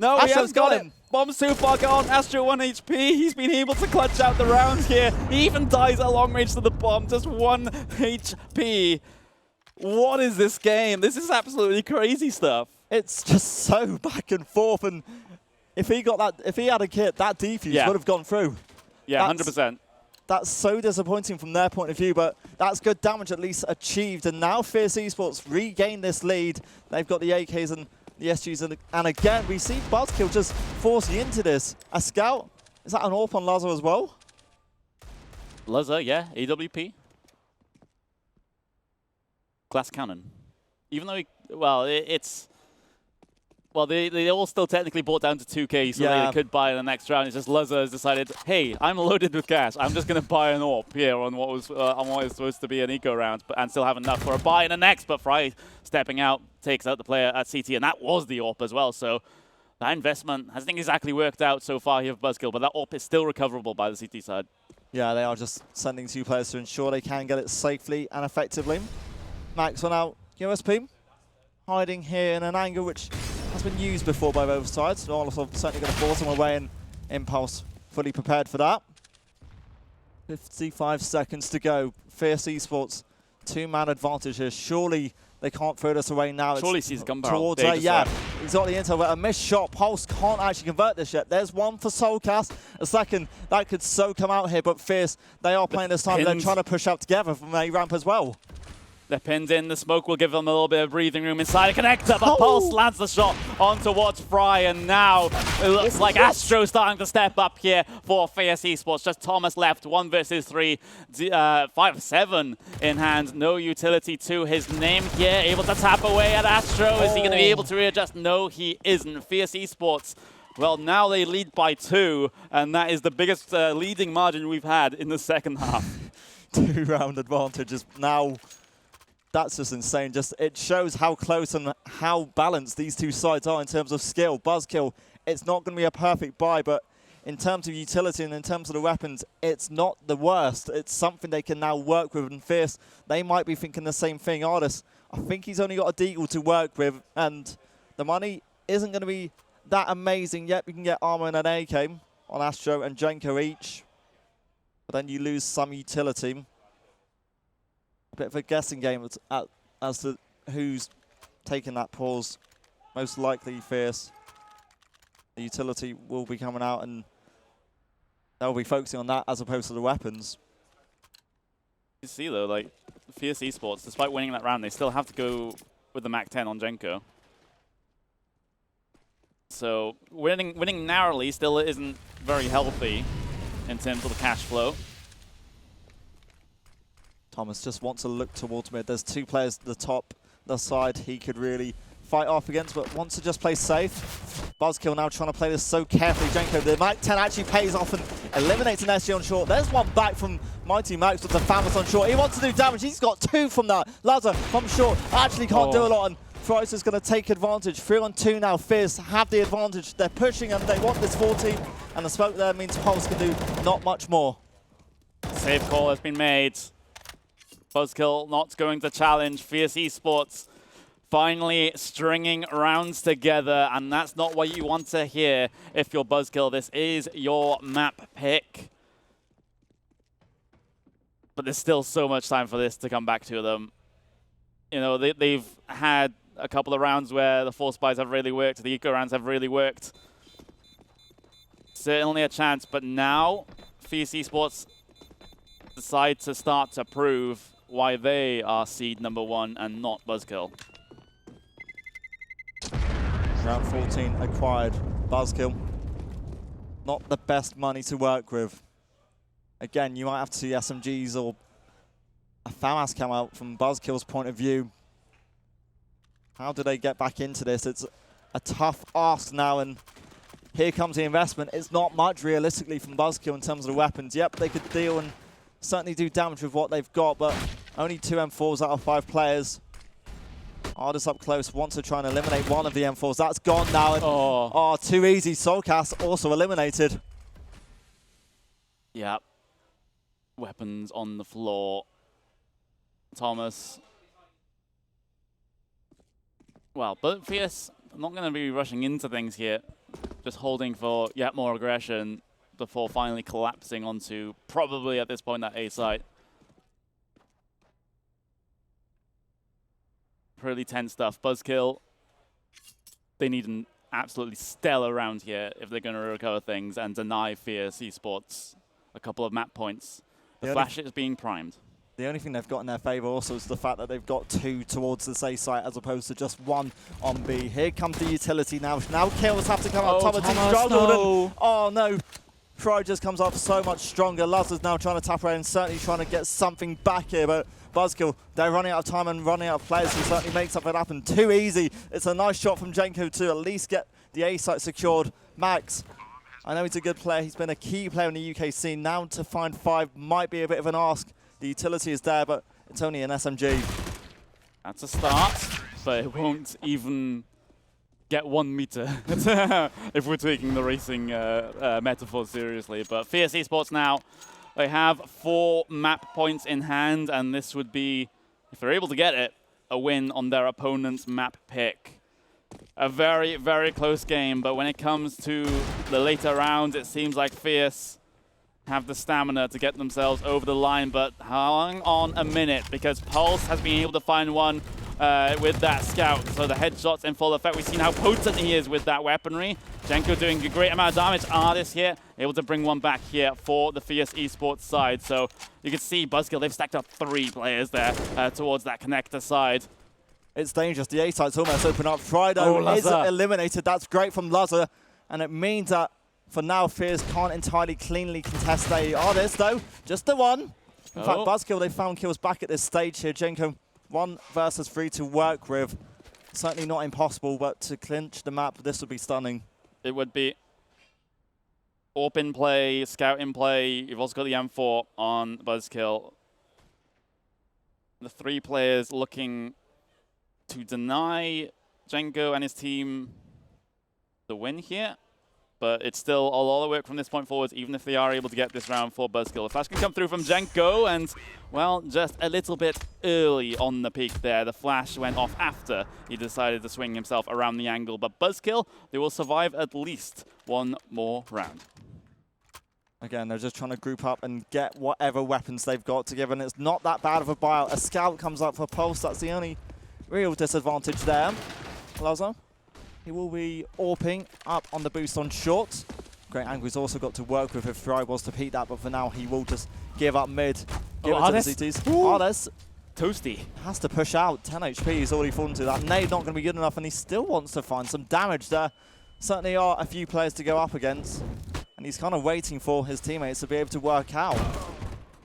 No, Astro's he hasn't got it. Bomb's too far gone. Astro 1 HP. He's been able to clutch out the rounds here. He even dies at long range to the bomb. Just 1 HP. What is this game? This is absolutely crazy stuff. It's just so back and forth, and if he got that, if he had a kit, that defuse would have gone through. Yeah, 100%. That's so disappointing from their point of view, but that's good damage at least achieved. And now Fierce Esports regain this lead. They've got the AKs and the SGs, and again we see BuzzKill just forcing into this. A Scout, is that an AWP on Lazar as well? Lazar, yeah, AWP. Glass cannon. Even though, it's Well, they all still technically bought down to 2K, so they could buy in the next round. It's just Luzza has decided, hey, I'm loaded with cash. I'm just going to buy an AWP here on what is supposed to be an eco round, and still have enough for a buy in the next. But Fry stepping out takes out the player at CT, and that was the AWP as well. So that investment hasn't exactly worked out so far here for BuzzKill, but that AWP is still recoverable by the CT side. Yeah, they are just sending 2 players to ensure they can get it safely and effectively. Max on out, USP, hiding here in an angle which has been used before by both sides. Molotov certainly going to force him away, and Impulse fully prepared for that. 55 seconds to go. Fierce Esports, 2-man advantage here. Surely they can't throw this away now. Surely sees a gun barrel. Yeah, he's got the intel, but a missed shot. Pulse can't actually convert this yet. There's one for Soulcast. A second, that could so come out here, but Fierce, they are playing this time. They're trying to push out together from A ramp as well. They're pinned in. The smoke will give them a little bit of breathing room inside a connector, but Pulse lands the shot on towards Fry, and now it looks like Astro starting to step up here for Fierce Esports. Just Thomas left, 1 versus 3, 5-7 in hand. No utility to his name here. Able to tap away at Astro. Is he going to be able to readjust? No, he isn't. Fierce Esports, well, now they lead by 2, and that is the biggest leading margin we've had in the second half. 2-round advantage is now. That's just insane. It shows how close and how balanced these 2 sides are in terms of skill. BuzzKill, it's not going to be a perfect buy, but in terms of utility and in terms of the weapons, it's not the worst. It's something they can now work with. And Fierce, they might be thinking the same thing. Artist, I think he's only got a deagle to work with, and the money isn't going to be that amazing yet. We can get armor and an AK on Astro and Jenko each, but then you lose some utility. Bit of a guessing game as to who's taking that pause. Most likely Fierce. The utility will be coming out, and they'll be focusing on that as opposed to the weapons. You see though, like Fierce Esports, despite winning that round, they still have to go with the Mac 10 on Jenko. So winning narrowly still isn't very healthy in terms of the cash flow. Thomas just wants to look towards mid. There's 2 players at the top, the side he could really fight off against, but wants to just play safe. BuzzKill now trying to play this so carefully. Jenko, the Mac 10 actually pays off and eliminates an SG on short. There's one back from Mighty Max with the Famous on short. He wants to do damage. He's got 2 from that. Lazar from short actually can't do a lot, and Fries is going to take advantage. 3 on 2 now. Fierce have the advantage. They're pushing and they want this 14, and the smoke there means Pulse can do not much more. Safe call has been made. BuzzKill not going to challenge. Fierce Esports finally stringing rounds together, and that's not what you want to hear if you're BuzzKill. This is your map pick. But there's still so much time for this to come back to them. You know, they've had a couple of rounds where the force buys have really worked, the eco rounds have really worked. Certainly a chance, but now Fierce Esports decide to start to prove why they are seed number 1 and not BuzzKill. Round 14 acquired. BuzzKill, not the best money to work with. Again, you might have to see SMGs or a FAMAS come out from BuzzKill's point of view. How do they get back into this? It's a tough ask now, and here comes the investment. It's not much realistically from BuzzKill in terms of the weapons. Yep, they could deal and certainly do damage with what they've got, but only 2 M4s out of 5 players. Artist up close wants to try and eliminate one of the M4s. That's gone now. And too easy. Soulcast also eliminated. Yep. Weapons on the floor. Thomas. Well, but Fierce, I'm not going to be rushing into things here. Just holding for yet more aggression before finally collapsing onto probably at this point that A site. Pretty tense stuff. BuzzKill, they need an absolutely stellar round here if they're going to recover things and deny Fierce Esports a couple of map points. The Flash is being primed. The only thing they've got in their favor also is the fact that they've got 2 towards the A site as opposed to just 1 on B. Here comes the utility now. Now kills have to come up. Thomas struggled. No. Oh no. Cry just comes off so much stronger. Lazar's now trying to tap around and certainly trying to get something back here, but BuzzKill, they're running out of time and running out of players, so certainly makes something happen too easy. It's a nice shot from Jenko to at least get the A site secured. Max, I know he's a good player. He's been a key player in the UK scene. Now to find 5 might be a bit of an ask. The utility is there, but it's only an SMG. That's a start, but it won't even get 1 meter if we're taking the racing metaphor seriously. But Fierce Esports now, they have 4 map points in hand, and this would be, if they're able to get it, a win on their opponent's map pick. A very, very close game, but when it comes to the later rounds, it seems like Fierce have the stamina to get themselves over the line, but hang on a minute, because Pulse has been able to find one with that scout, so the headshots in full effect. We've seen how potent he is with that weaponry. Jenko doing a great amount of damage. Artist here, able to bring one back here for the Fierce Esports side. So you can see BuzzKill, they've stacked up 3 players there towards that connector side. It's dangerous. The A site's almost open up. Frido is eliminated. That's great from Lazar, and it means that for now, Fierce can't entirely cleanly contest the Artist, though. Just the one. In fact, BuzzKill, they found kills back at this stage here. Jenko, 1 versus 3 to work with. Certainly not impossible, but to clinch the map, this would be stunning. It would be. AWP in play, Scout in play. You've also got the M4 on BuzzKill. The 3 players looking to deny Jenko and his team the win here. But it's still a lot of work from this point forwards, even if they are able to get this round for BuzzKill. The flash can come through from Jenko, and, well, just a little bit early on the peak there. The flash went off after he decided to swing himself around the angle. But BuzzKill, they will survive at least 1 more round. Again, they're just trying to group up and get whatever weapons they've got together, and it's not that bad of a buyout. A scout comes up for Pulse. That's the only real disadvantage there. Lazo, he will be AWPing up on the boost on short. Great angle he's also got to work with if Fry was to peek that, but for now he will just give up mid. Give it to the CTs. Artist toasty. Has to push out. 10 HP he's already fallen to. That nade not going to be good enough, and he still wants to find some damage there. Certainly are a few players to go up against, and he's kind of waiting for his teammates to be able to work out.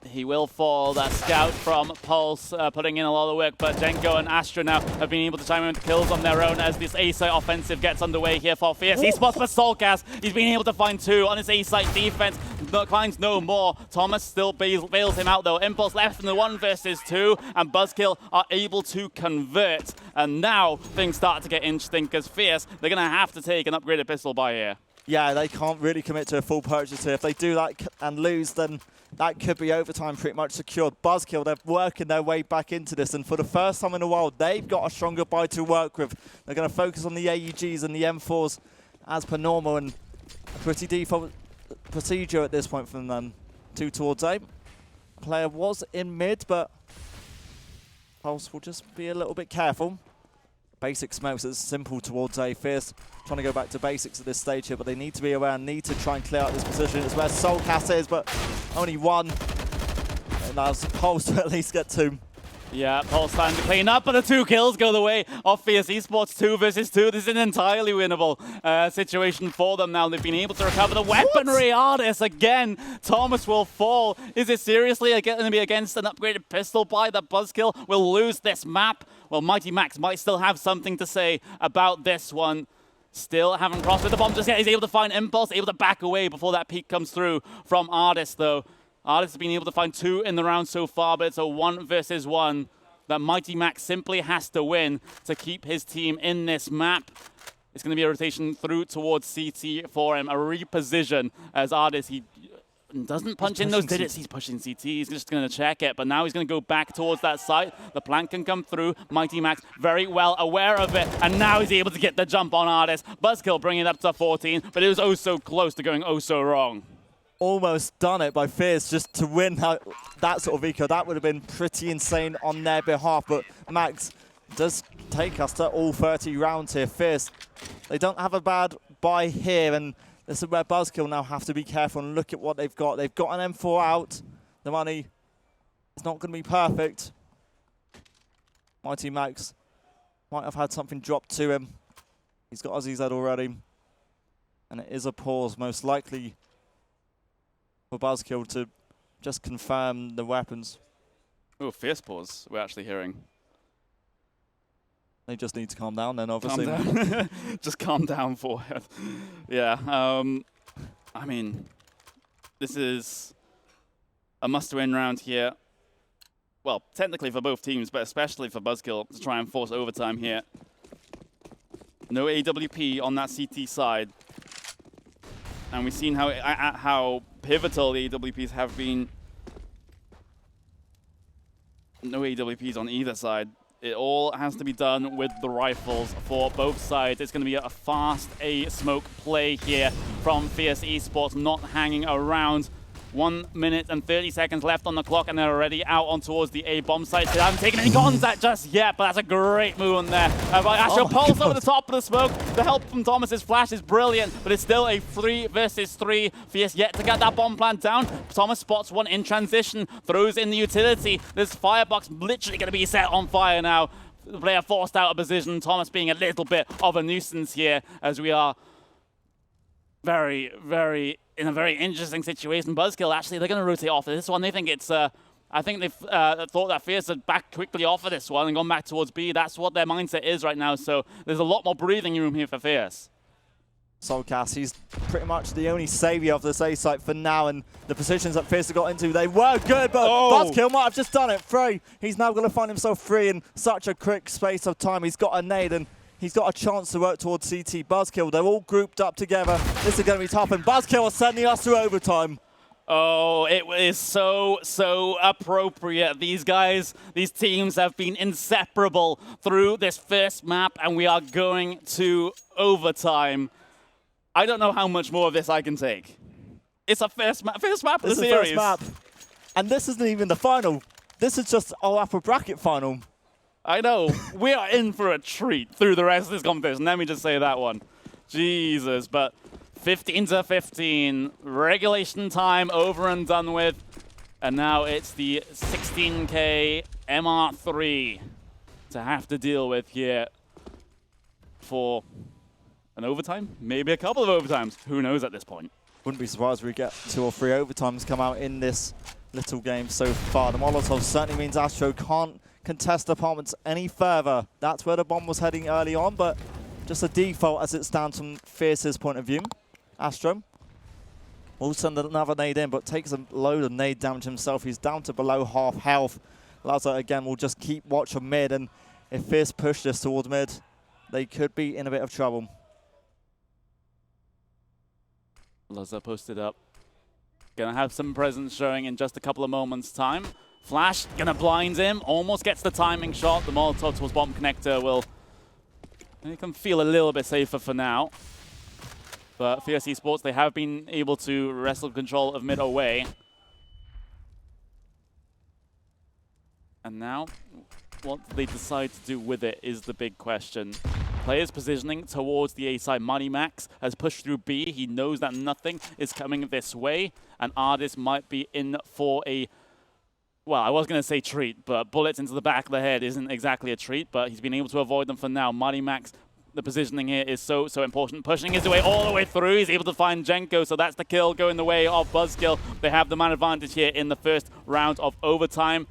He will fall. That scout from Pulse putting in a lot of work, but Jenko and Astra now have been able to chime in with kills on their own as this A-site offensive gets underway here for Fierce Esports. But Soulcast, he's been able to find 2 on his A-site defense. Finds no more. Thomas still bails him out though. Impulse left in the 1 versus 2, and BuzzKill are able to convert. And now things start to get interesting because Fierce, they're going to have to take an upgraded pistol by here. Yeah, they can't really commit to a full purchase here. If they do that and lose, then that could be overtime pretty much secured. BuzzKill, they're working their way back into this, and for the first time in a while, they've got a stronger buy to work with. They're going to focus on the AUGs and the M4s as per normal, and a pretty default procedure at this point from them. 2 towards A. Player was in mid, but Pulse will just be a little bit careful. Basic smokes, it's simple towards A. Fierce trying to go back to basics at this stage here, but they need to be aware and need to try and clear out this position. It's where Soulcast is, but only 1. And allows Pulse to at least get 2. Yeah, Pulse time to clean up, but the 2 kills go the way of Fierce Esports. 2 versus 2. This is an entirely winnable situation for them now. They've been able to recover the weaponry. Artist again. Thomas will fall. Is it seriously going to be against an upgraded pistol buy that BuzzKill will lose this map? Well, Mighty Max might still have something to say about this one. Still haven't crossed with the bomb just yet. He's able to find Impulse, able to back away before that peek comes through from Artist, though. Artist has been able to find 2 in the round so far, but it's a 1 versus 1 that Mighty Max simply has to win to keep his team in this map. It's going to be a rotation through towards CT for him, a reposition as Artist. He doesn't punch in those digits. He's pushing CT. He's just going to check it, but now he's going to go back towards that site. The plant can come through. Mighty Max very well aware of it, and now he's able to get the jump on Artist. BuzzKill bringing it up to 14, but it was oh so close to going oh so wrong. Almost done it by Fierce just to win that sort of eco. That would have been pretty insane on their behalf, but Max does take us to all 30 rounds here. Fierce, they don't have a bad buy here, and this is where BuzzKill now have to be careful and look at what they've got. They've got an M4 out. The money is not going to be perfect. Mighty Max might have had something dropped to him. He's got Ozzy's head already. And it is a pause, most likely for BuzzKill to just confirm the weapons. Oh, fierce pause we're actually hearing. They just need to calm down then, obviously. Calm down. Just calm down for it. Yeah, I mean, this is a must-win round here. Well, technically for both teams, but especially for BuzzKill to try and force overtime here. No AWP on that CT side. And we've seen how pivotal the AWPs have been. No AWPs on either side. It all has to be done with the rifles for both sides. It's going to be a fast A-smoke play here from Fierce Esports, not hanging around. 1 minute and 30 seconds left on the clock, and they're already out on towards the A bomb site. They haven't taken any contact just yet, but that's a great move on there. Astro pulls over the top of the smoke. The help from Thomas's flash is brilliant, but it's still a 3 versus 3. Fierce yet to get that bomb plant down. Thomas spots one in transition, throws in the utility. This firebox literally going to be set on fire now. The player forced out of position. Thomas being a little bit of a nuisance here, as we are very, very in a very interesting situation. BuzzKill, actually, they're going to rotate off of this one. They think it's, I think they've thought that Fierce had backed quickly off of this one and gone back towards B. That's what their mindset is right now, so there's a lot more breathing room here for Fierce. Soulcast, he's pretty much the only saviour of this A site for now, and the positions that Fierce have got into, they were good, but BuzzKill might have just done it. Frey, he's now going to find himself free in such a quick space of time. He's got a nade, and he's got a chance to work towards CT. BuzzKill, they're all grouped up together. This is going to be tough, and BuzzKill is sending us to overtime. Oh, it is so appropriate. These guys, these teams have been inseparable through this first map, and we are going to overtime. I don't know how much more of this I can take. It's a first map of the series. First map. And this isn't even the final. This is just our upper bracket final. I know. We are in for a treat through the rest of this competition. Let me just say that one. Jesus, but 15-15. Regulation time over and done with. And now it's the 16K MR3 to have to deal with here for an overtime? Maybe a couple of overtimes. Who knows at this point? Wouldn't be surprised if we get 2 or 3 overtimes come out in this little game so far. The Molotov certainly means Astro can't contest apartments any further. That's where the bomb was heading early on, but just a default as it stands from Fierce's point of view. Astro will send another nade in, but takes a load of nade damage himself. He's down to below half health. Lazar, again, will just keep watch of mid, and if Fierce push this towards mid, they could be in a bit of trouble. Lazar posted up. Gonna have some presence showing in just a couple of moments' time. Flash gonna blind him, almost gets the timing shot. The Molotov towards bomb connector will make him feel a little bit safer for now. But Fierce Esports, they have been able to wrestle control of mid away. And now, what they decide to do with it is the big question. Players positioning towards the A side. Money Max has pushed through B. He knows that nothing is coming this way. And Artist might be in for a, well, I was going to say treat, but bullets into the back of the head isn't exactly a treat, but he's been able to avoid them for now. Money Max, the positioning here is so important. Pushing his way all the way through. He's able to find Jenko, so that's the kill going the way of BuzzKill. They have the man advantage here in the first round of overtime.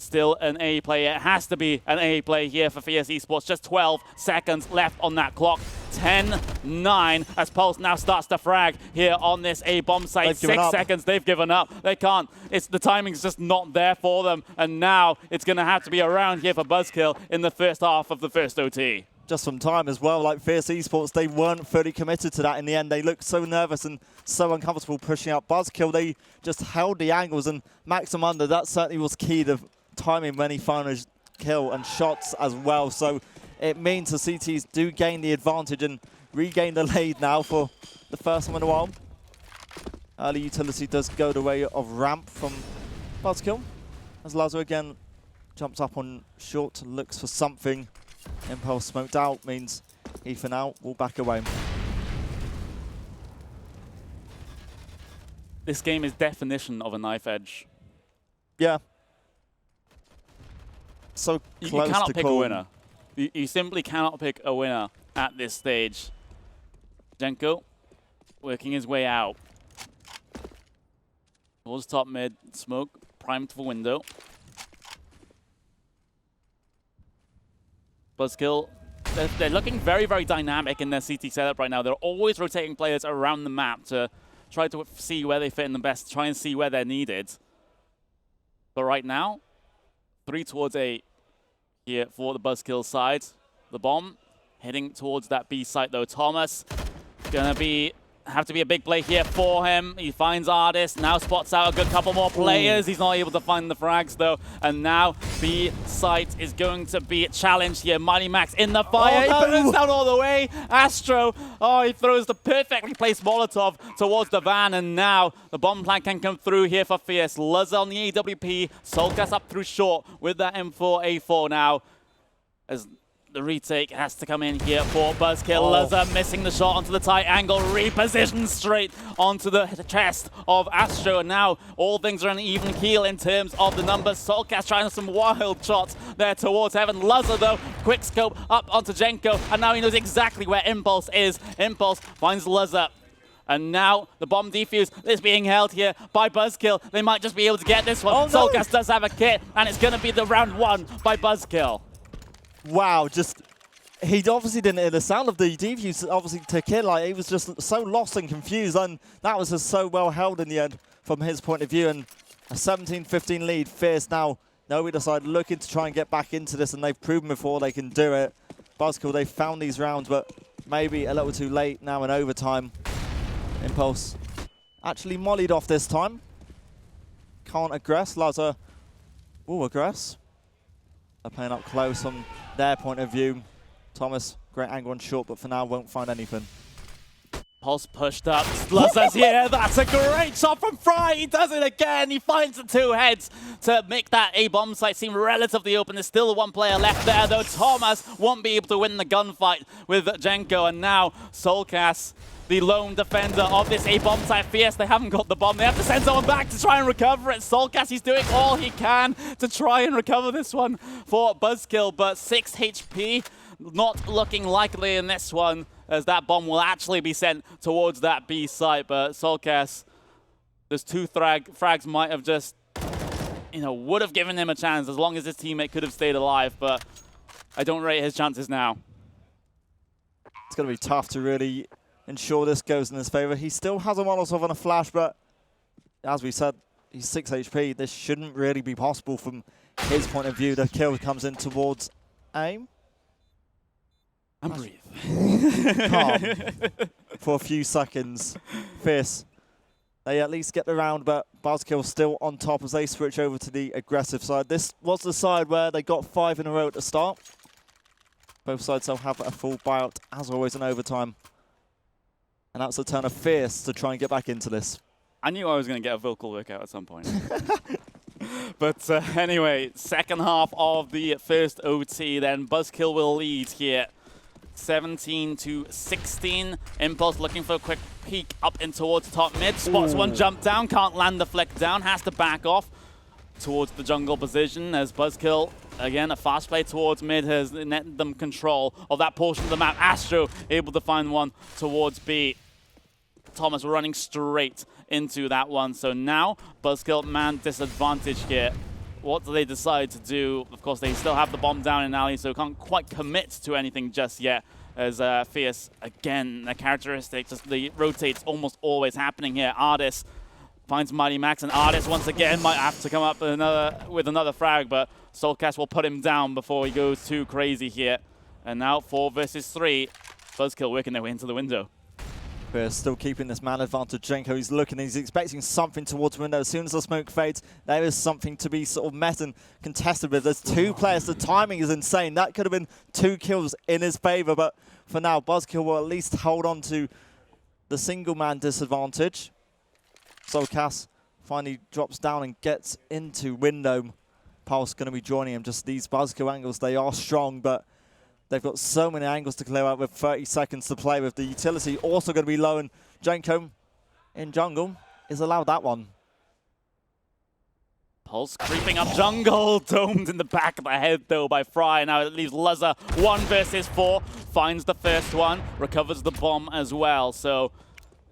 Still an A play. It has to be an A play here for Fierce Esports. Just 12 seconds left on that clock. 10-9 as Pulse now starts to frag here on this A bomb site. 6 seconds, they've given up. They can't. The timing's just not there for them. And now it's going to have to be around here for BuzzKill in the first half of the first OT. Just some time as well, like Fierce Esports, they weren't fully committed to that in the end. They looked so nervous and so uncomfortable pushing out BuzzKill. They just held the angles, and Maxim under, that certainly was key to timing when he found his kill and shots as well. So it means the CTs do gain the advantage and regain the lead now for the first time in a while. Early utility does go the way of ramp from BuzzKill, as Lazo again jumps up on short, looks for something. Impulse smoked out means he for now will back away. This game is definition of a knife edge. Yeah. So close to call. You cannot pick a winner. You simply cannot pick a winner at this stage. Jenko working his way out. Towards top mid, smoke, primed for window. BuzzKill, they're looking very, very dynamic in their CT setup right now. They're always rotating players around the map to try to see where they fit in the best, try and see where they're needed. But right now, 3 towards A here for the BuzzKill side. The bomb heading towards that B site though. Thomas gonna have to be a big play here for him. He finds Artist, now spots out a good couple more players. He's not able to find the frags though. And now B site is going to be challenged here. Mighty Max in the fire. Oh, no. He burns down all the way. Astro, he throws the perfectly placed Molotov towards the van. And now the bomb plant can come through here for Fierce. Luz on the AWP. Soulcast up through short with that M4A4 now. As the retake has to come in here for BuzzKill. Luzza missing the shot onto the tight angle, repositioned straight onto the chest of Astro. And now all things are on an even keel in terms of the numbers. Soulcast trying some wild shots there towards heaven. Luzza though, quick scope up onto Jenko, and now he knows exactly where Impulse is. Impulse finds Luzza. And now the bomb defuse is being held here by BuzzKill. They might just be able to get this one. No. Soulcast does have a kit, and it's going to be the round 1 by BuzzKill. Wow, he obviously didn't hear the sound of the defuse, obviously, to kill. Like, he was just so lost and confused, and that was just so well held in the end from his point of view. And a 17-15 lead. Fierce now, nobody side looking to try and get back into this, and they've proven before they can do it. BuzzKill, they found these rounds, but maybe a little too late now in overtime. Impulse actually mollied off this time. Can't aggress. Lazar will aggress. They're playing up close on their point of view. Thomas, great angle on short, but for now won't find anything. Pulse pushed up. Lazar's here. That's a great shot from Fry. He does it again. He finds the 2 heads to make that A bomb site seem relatively open. There's still 1 player left there, though. Thomas won't be able to win the gunfight with Jenko. And now Soulcast, the lone defender of this A bomb site. Fierce, they haven't got the bomb. They have to send someone back to try and recover it. Soulcast, he's doing all he can to try and recover this one for BuzzKill, but 6 HP, not looking likely in this one, as that bomb will actually be sent towards that B site. But Soulcast, those 2 frags might have just, would have given him a chance as long as his teammate could have stayed alive, but I don't rate his chances now. It's going to be tough to really ensure this goes in his favor. He still has a Molotov and a flash, but as we said, he's 6 HP. This shouldn't really be possible from his point of view. The kill comes in towards aim. And breathe. Calm for a few seconds. Fierce. They at least get the round, but BuzzKill still on top as they switch over to the aggressive side. This was the side where they got 5 in a row at the start. Both sides will have a full buyout, as always, in overtime. And that's the turn of Fierce to try and get back into this. I knew I was going to get a vocal workout at some point. But anyway, second half of the first OT, then BuzzKill will lead here. 17-16. Impulse looking for a quick peek up in towards top mid. Spots 1 jump down, can't land the flick down, has to back off towards the jungle position as BuzzKill, again, a fast play towards mid has netted them control of that portion of the map. Astro able to find one towards B. Thomas running straight into that one. So now BuzzKill man disadvantage here. What do they decide to do? Of course, they still have the bomb down in alley, so can't quite commit to anything just yet. As Fierce, again, the characteristic, just the rotates almost always happening here. Artist finds Mighty Max, and Artist once again might have to come up with another frag, but Soulcast will put him down before he goes too crazy here. And now 4 versus 3, BuzzKill working their way into the window. Fierce still keeping this man advantage. Jenko, he's looking, he's expecting something towards window. As soon as the smoke fades, there is something to be sort of met and contested with. There's 2 players, the timing is insane. That could have been 2 kills in his favor, but for now, BuzzKill will at least hold on to the single man disadvantage. Soulcast finally drops down and gets into window. Pulse going to be joining him. Just these BuzzKill angles, they are strong, but they've got so many angles to clear out with 30 seconds to play with. The utility also going to be low, and Jenko in jungle is allowed that one. Pulse creeping up jungle, domed in the back of the head though by Fry. Now it leaves Luzza 1 versus 4, finds the first one, recovers the bomb as well. So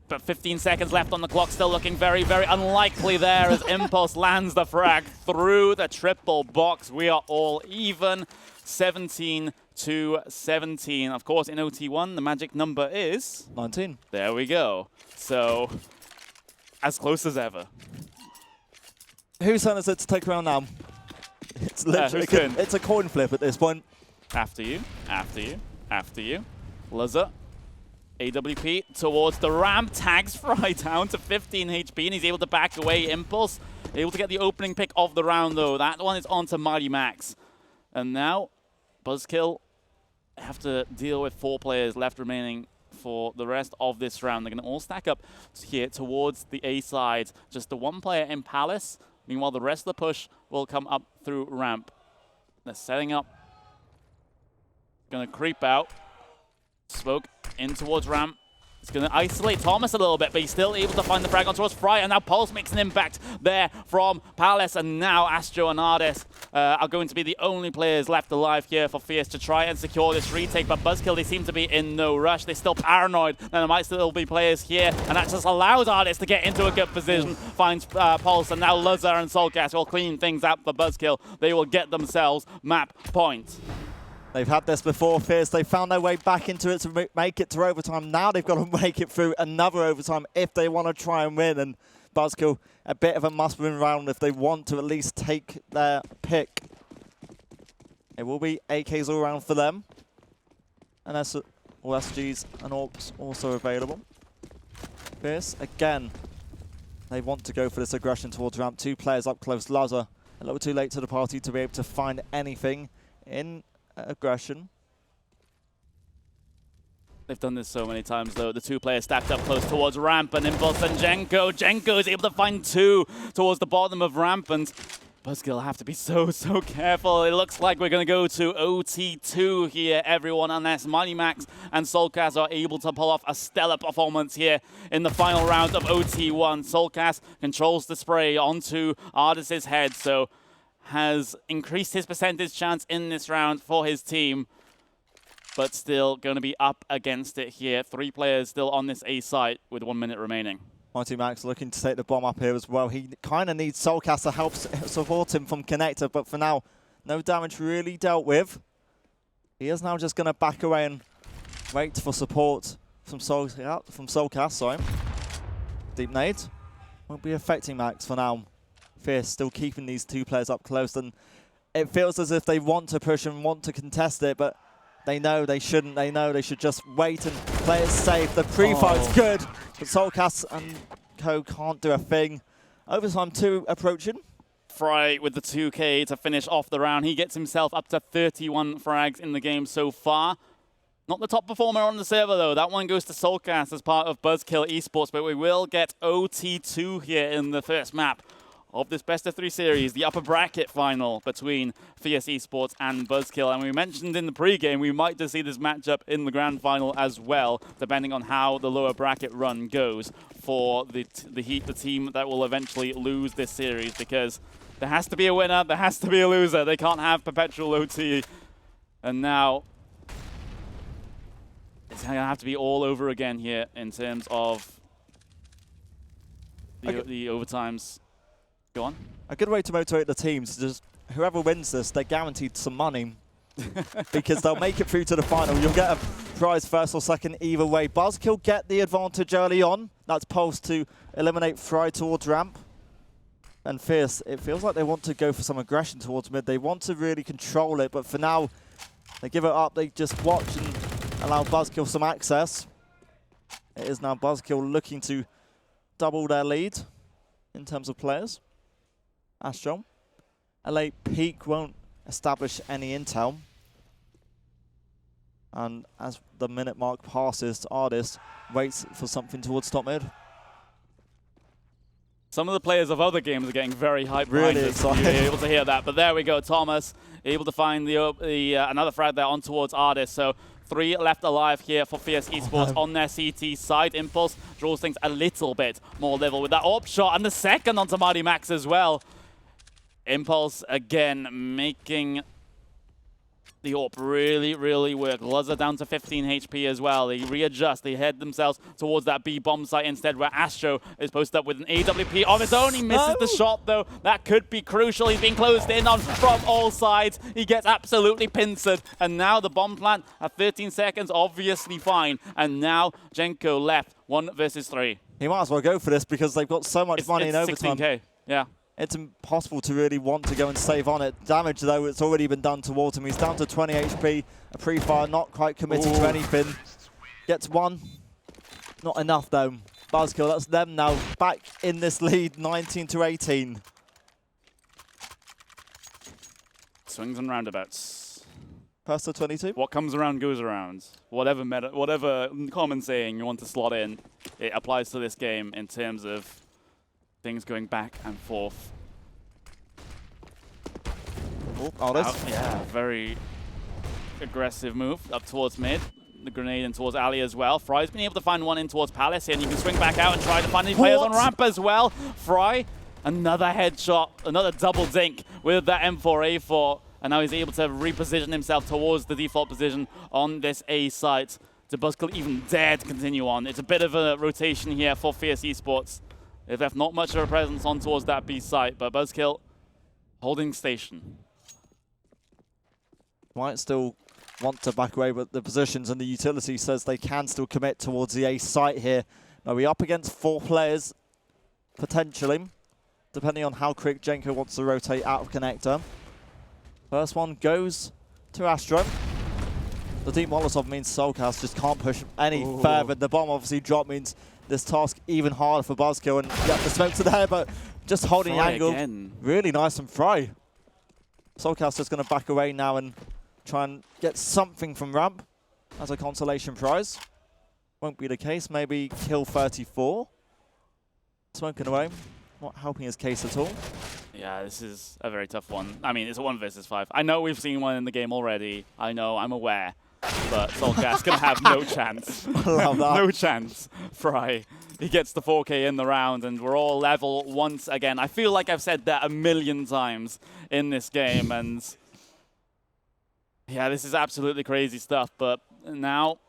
But 15 seconds left on the clock, still looking very, very unlikely there as Impulse lands the frag through the triple box. We are all even, 17 to 17. Of course, in OT1, the magic number is 19. There we go. So, as close as ever. Whose turn is it to take around now? It's literally it's a coin flip at this point. After you, after you, after you. Luzza, AWP towards the ramp, tags Fry down to 15 HP, and he's able to back away. Impulse, able to get the opening pick of the round, though. That one is onto Mighty Max. And now, BuzzKill have to deal with 4 players left remaining for the rest of this round. They're going to all stack up here towards the A side. Just the 1 player in Palace. Meanwhile, the rest of the push will come up through ramp. They're setting up. Going to creep out. Smoke in towards ramp. It's going to isolate Thomas a little bit, but he's still able to find the frag on towards Fry. And now Pulse makes an impact there from Palace. And now Astro and Ardis are going to be the only players left alive here for Fierce to try and secure this retake. But BuzzKill, they seem to be in no rush. They're still paranoid. And there might still be players here. And that just allows Ardis to get into a good position. Finds Pulse. And now Luzza and Soulcast will clean things up for BuzzKill. They will get themselves map points. They've had this before, Fierce. They found their way back into it to make it to overtime. Now they've got to make it through another overtime if they want to try and win. And BuzzKill, a bit of a must-win round if they want to at least take their pick. It will be AKs all around for them. And all SGs and AWPs also available. Fierce, again, they want to go for this aggression towards ramp. 2 players up close. Luzza, a little too late to the party to be able to find anything in aggression. They've done this so many times, though. The 2 players stacked up close towards ramp, and Impulse and Jenko. Jenko is able to find 2 towards the bottom of ramp, and BuzzKill have to be so careful. It looks like we're going to go to OT2 here, everyone, unless Mighty Max and Soulcast are able to pull off a stellar performance here in the final round of OT1. Soulcast controls the spray onto Ardis' head, so has increased his percentage chance in this round for his team, but still going to be up against it here. 3 players still on this A site with 1 minute remaining. Mighty Max looking to take the bomb up here as well. He kind of needs Soulcast to help support him from Connector, but for now, no damage really dealt with. He is now just going to back away and wait for support from Soulcast, sorry. Deep nade. Won't be affecting Max for now. Fierce still keeping these 2 players up close, and it feels as if they want to push and want to contest it, but they know they shouldn't. They know they should just wait and play it safe. The pre-fight's good, but Soulcast and co can't do a thing. Overtime 2 approaching. Fry with the 2K to finish off the round. He gets himself up to 31 frags in the game so far. Not the top performer on the server, though. That one goes to Soulcast as part of BuzzKill Esports, but we will get OT2 here in the first map of this best-of-3 series, the upper bracket final between Fierce Esports and BuzzKill. And we mentioned in the pregame we might just see this matchup in the grand final as well, depending on how the lower bracket run goes for the team that will eventually lose this series, because there has to be a winner, there has to be a loser. They can't have perpetual OT. And now it's going to have to be all over again here in terms of the overtimes. Go on. A good way to motivate the teams is just whoever wins this, they're guaranteed some money because they'll make it through to the final. You'll get a prize first or second either way. BuzzKill get the advantage early on. That's Pulse to eliminate Fry towards ramp. And Fierce, it feels like they want to go for some aggression towards mid. They want to really control it, but for now, they give it up. They just watch and allow BuzzKill some access. It is now BuzzKill looking to double their lead in terms of players. Astro. LA Peak won't establish any intel. And as the minute mark passes, Ardis waits for something towards top mid. Some of the players of other games are getting very hyped. Really excited. You're able to hear that. But there we go. Thomas able to find another frag there on towards Ardis. So 3 left alive here for Fierce Esports on their CT side. Impulse draws things a little bit more level with that AWP shot. And the second onto Mighty Max as well. Impulse again making the AWP really, really work. Luzza down to 15 HP as well. They readjust. They head themselves towards that B bomb site instead, where Astro is posted up with an AWP of his own. He misses the shot, though. That could be crucial. He's being closed in on from all sides. He gets absolutely pincered. And now the bomb plant at 13 seconds, obviously fine. And now Jenko left 1 versus 3. He might as well go for this because they've got so much money in overtime. 16K, yeah. It's impossible to really want to go and save on it. Damage, though, it's already been done towards him. He's down to 20 HP. A pre-fire, not quite committing to anything. Gets 1. Not enough, though. BuzzKill, that's them now. Back in this lead, 19 to 18. Swings and roundabouts. Pass to 22. What comes around goes around. Whatever common saying you want to slot in, it applies to this game in terms of things going back and forth. Yeah, very aggressive move up towards mid. The grenade in towards Ali as well. Fry's been able to find one in towards Palace here, and you can swing back out and try to find any players on ramp as well. Fry, another headshot, another double dink with that M4A4, and now he's able to reposition himself towards the default position on this A site. To BuzzKill even dare to continue on. It's a bit of a rotation here for Fierce Esports. They've left not much of a presence on towards that B site, but BuzzKill holding station. Might still want to back away with the positions, and the utility says they can still commit towards the A site here. Now we're up against 4 players, potentially, depending on how quick Jenko wants to rotate out of connector. First one goes to Astro. The deep Molotov means Soulcast just can't push any further. The bomb obviously drop means this task even harder for BuzzKill, and yeah, the smokes are there, but just holding the angle. Again. Really nice and Fry. Soulcast just going to back away now and try and get something from ramp as a consolation prize. Won't be the case. Maybe kill 34. Smoking away. Not helping his case at all. Yeah, this is a very tough one. I mean, it's a 1 versus 5. I know we've seen one in the game already. I know, I'm aware. But Soulcast going to have no chance. I love that. No chance. Fry. He gets the 4K in the round, and we're all level once again. I feel like I've said that a million times in this game, and yeah, this is absolutely crazy stuff. But now,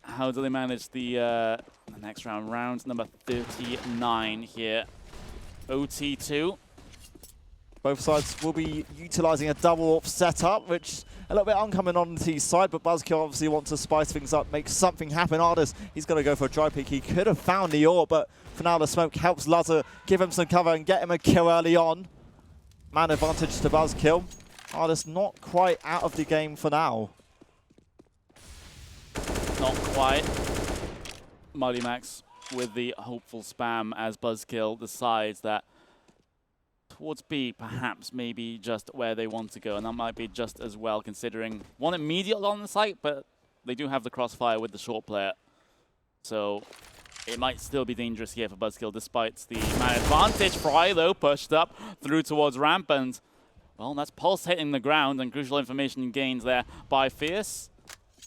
how do they manage the next round? Round number 39 here. OT2. Both sides will be utilizing a double AWP setup, which a little bit uncommon on the T side, but BuzzKill obviously wants to spice things up, make something happen. Artis, he's going to go for a dry peek. He could have found the AWP, but for now the smoke helps Luzza give him some cover and get him a kill early on. Man advantage to BuzzKill. Artis not quite out of the game for now. Not quite. Mighty Max with the hopeful spam as BuzzKill decides that towards B, perhaps, maybe just where they want to go. And that might be just as well, considering one immediate on the site, but they do have the crossfire with the short player. So it might still be dangerous here for BuzzKill, despite the man advantage. Fry, though, pushed up through towards ramp, and, well, that's Pulse hitting the ground, and crucial information gained there by Fierce.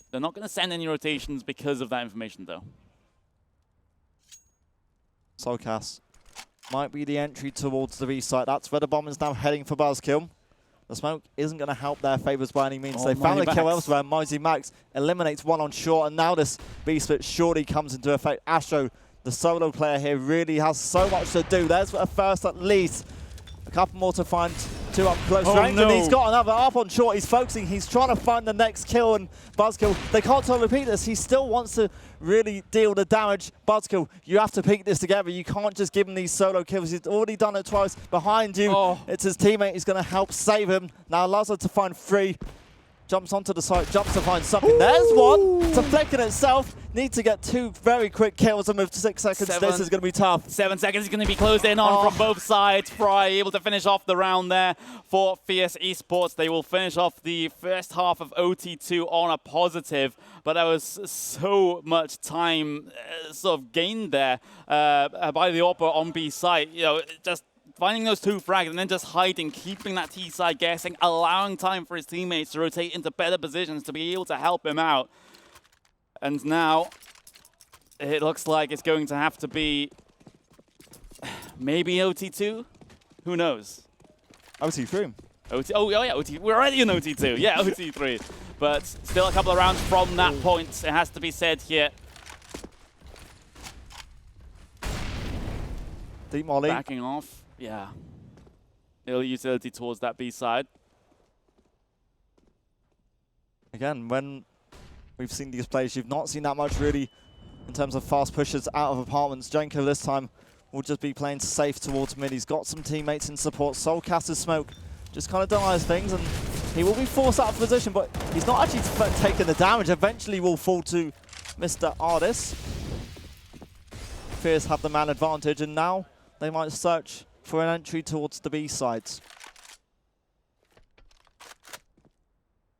They're not going to send any rotations because of that information, though. Soulcast might be the entry towards the B site. That's where the bomb is now heading for BuzzKill. The smoke isn't going to help their favors by any means. They found the kill elsewhere. Mighty Max eliminates one on short, and now this B split surely comes into effect. Astro, the solo player here, really has so much to do. There's a first at least. A couple more to find. 2 up close range, and he's got another up on short. He's focusing. He's trying to find the next kill, and BuzzKill, they can't repeat this. He still wants to really deal the damage. BuzzKill, you have to pick this together. You can't just give him these solo kills. He's already done it twice. Behind you, it's his teammate. He's going to help save him. Now Luzza to find 3. Jumps onto the site, jumps to find something. There's one. It's a flick in itself. Need to get 2 very quick kills and move to 6 seconds. This is going to be tough. 7 seconds is going to be closed in on from both sides. Fry able to finish off the round there for Fierce Esports. They will finish off the first half of OT2 on a positive, but there was so much time sort of gained there by the AWP on B site. You know, just finding those 2 frags and then just hiding, keeping that T side guessing, allowing time for his teammates to rotate into better positions to be able to help him out. And now it looks like it's going to have to be maybe OT2? Who knows? OT3. Oh, yeah, OT. We're already in OT2. Yeah, OT3. But still a couple of rounds from that point, it has to be said here. Deep molly. Backing off. Yeah. Early utility towards that B side. Again, when we've seen these plays, you've not seen that much really in terms of fast pushes out of apartments. Jenko this time will just be playing safe towards mid. He's got some teammates in support. Soulcaster's smoke just kind of denies things, and he will be forced out of position, but he's not actually taking the damage. Eventually will fall to Mr. Ardis. Fierce have the man advantage, and now they might search for an entry towards the B sides.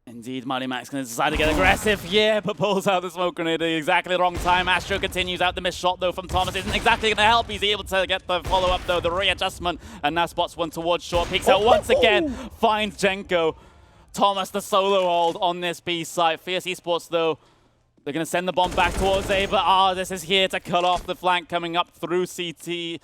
Indeed, Mighty Max going to decide to get aggressive. Yeah, but pulls out the smoke grenade at exactly the wrong time. Astro continues out. The missed shot, though, from Thomas isn't exactly going to help. He's able to get the follow-up, though, the readjustment, and now spots one towards short. Peeks out once again, finds Jenko. Thomas, the solo hold on this B side. Fierce Esports, though, they're going to send the bomb back towards A, but this is here to cut off the flank coming up through CT.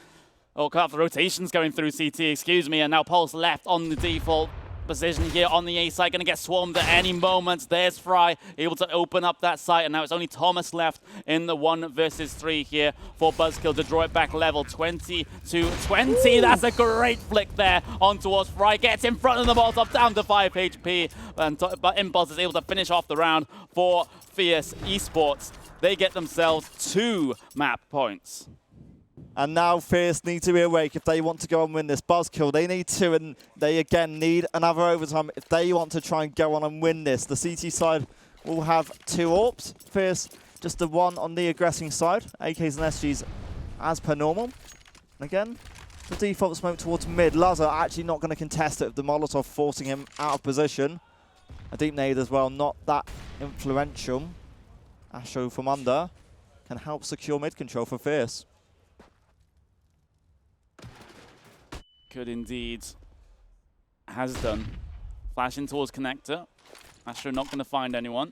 Or cut off the rotations going through CT, excuse me, and now Pulse left on the default position here on the A side, going to get swarmed at any moment. There's Fry, able to open up that site, and now it's only Thomas left in the 1 versus 3 here for BuzzKill to draw it back level 20 to 20. Ooh. That's a great flick there on towards Fry, gets in front of the Molotov, down to 5 HP, but Impulse is able to finish off the round for Fierce Esports. They get themselves 2 map points. And now Fierce need to be awake if they want to go and win this. BuzzKill, they need 2, and they again need another overtime if they want to try and go on and win this. The CT side will have 2 AWPs. Fierce, just the 1 on the aggressing side. AKs and SGs as per normal. And again, the default smoke towards mid. Lazar actually not going to contest it with the Molotov forcing him out of position. A deep nade as well, not that influential. Astro from under can help secure mid control for Fierce. Could indeed. Has done. Flashing towards connector. Astro not going to find anyone.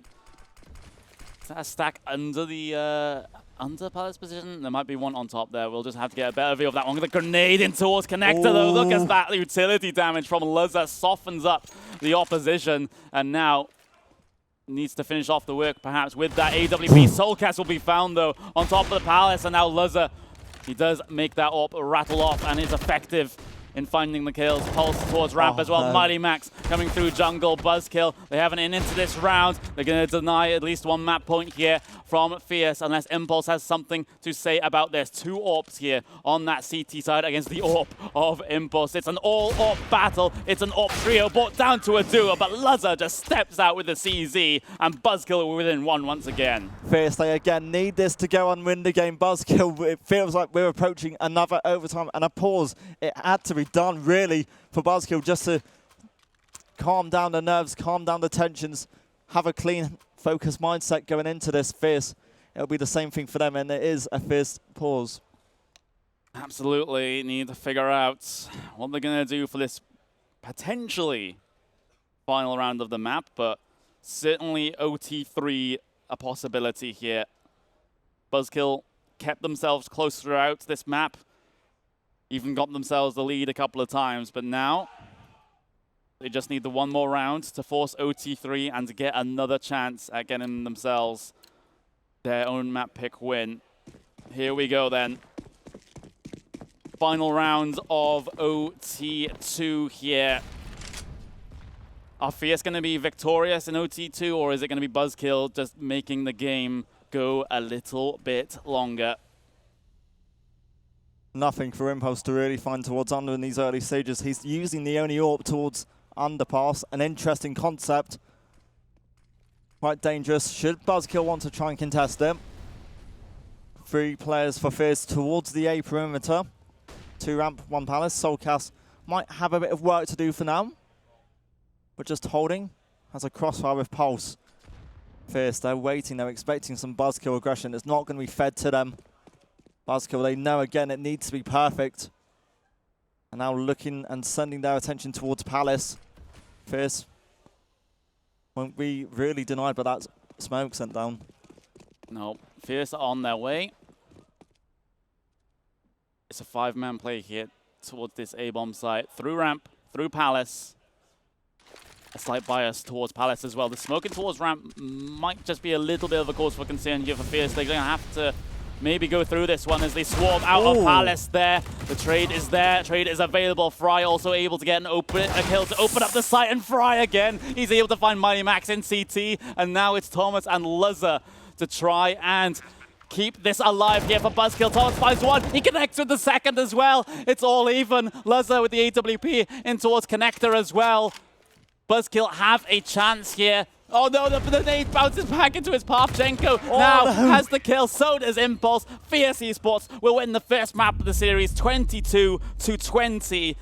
Is that a stack under the under Palace position? There might be one on top there. We'll just have to get a better view of that one. The grenade in towards connector though. Look at that utility damage from Luzza. Softens up the opposition. And now needs to finish off the work perhaps with that AWP. Soulcast will be found though on top of the Palace. And now Luzza, he does make that AWP rattle off and is effective in finding the kills. Pulse towards ramp as well. Mighty Max coming through jungle. BuzzKill, they have an in into this round. They're going to deny at least 1 map point here from Fierce unless Impulse has something to say about this. 2 AWPs here on that CT side against the AWP of Impulse. It's an all AWP battle. It's an AWP trio brought down to a duo, but Luzza just steps out with the CZ and BuzzKill within 1 once again. Fierce, they again need this to go and win the game. BuzzKill, it feels like we're approaching another overtime and a pause. It had to be done really for BuzzKill just to calm down the nerves, calm down the tensions, have a clean, focused mindset going into this. Fierce, it'll be the same thing for them, and it is a Fierce pause. Absolutely need to figure out what they're going to do for this potentially final round of the map, but certainly OT3 a possibility here. BuzzKill kept themselves close throughout this map, even got themselves the lead a couple of times, but now they just need the 1 more round to force OT3 and to get another chance at getting themselves their own map pick win. Here we go then. Final round of OT2 here. Are Fierce going to be victorious in OT2, or is it going to be BuzzKill just making the game go a little bit longer? Nothing for Impulse to really find towards under in these early stages. He's using the only AWP towards underpass. An interesting concept. Quite dangerous. Should BuzzKill want to try and contest it? 3 players for Fierce towards the A perimeter. 2 ramp, 1 Palace. Soulcast might have a bit of work to do for now, but just holding. Has a crossfire with Pulse. Fierce, they're waiting. They're expecting some BuzzKill aggression. It's not going to be fed to them. BuzzKill, they know again it needs to be perfect. And now looking and sending their attention towards Palace. Fierce won't be really denied by that smoke sent down. No, Fierce are on their way. It's a 5-man play here towards this A-bomb site. Through ramp, through Palace. a slight bias towards Palace as well. The smoking towards ramp might just be a little bit of a cause for concern here for Fierce. They're going to have to maybe go through this one as they swarm out of Palace there. The trade is there. Trade is available. Fry also able to get a kill to open up the site, and Fry again. He's able to find Mighty Max in CT, and now it's Thomas and Luzza to try and keep this alive here for BuzzKill. Thomas finds one. He connects with the second as well. It's all even. Luzza with the AWP in towards Connector as well. BuzzKill have a chance here. Oh no, the nade bounces back into his path. Jenko now has the kill, so does Impulse. Fierce Esports will win the first map of the series, 22-20.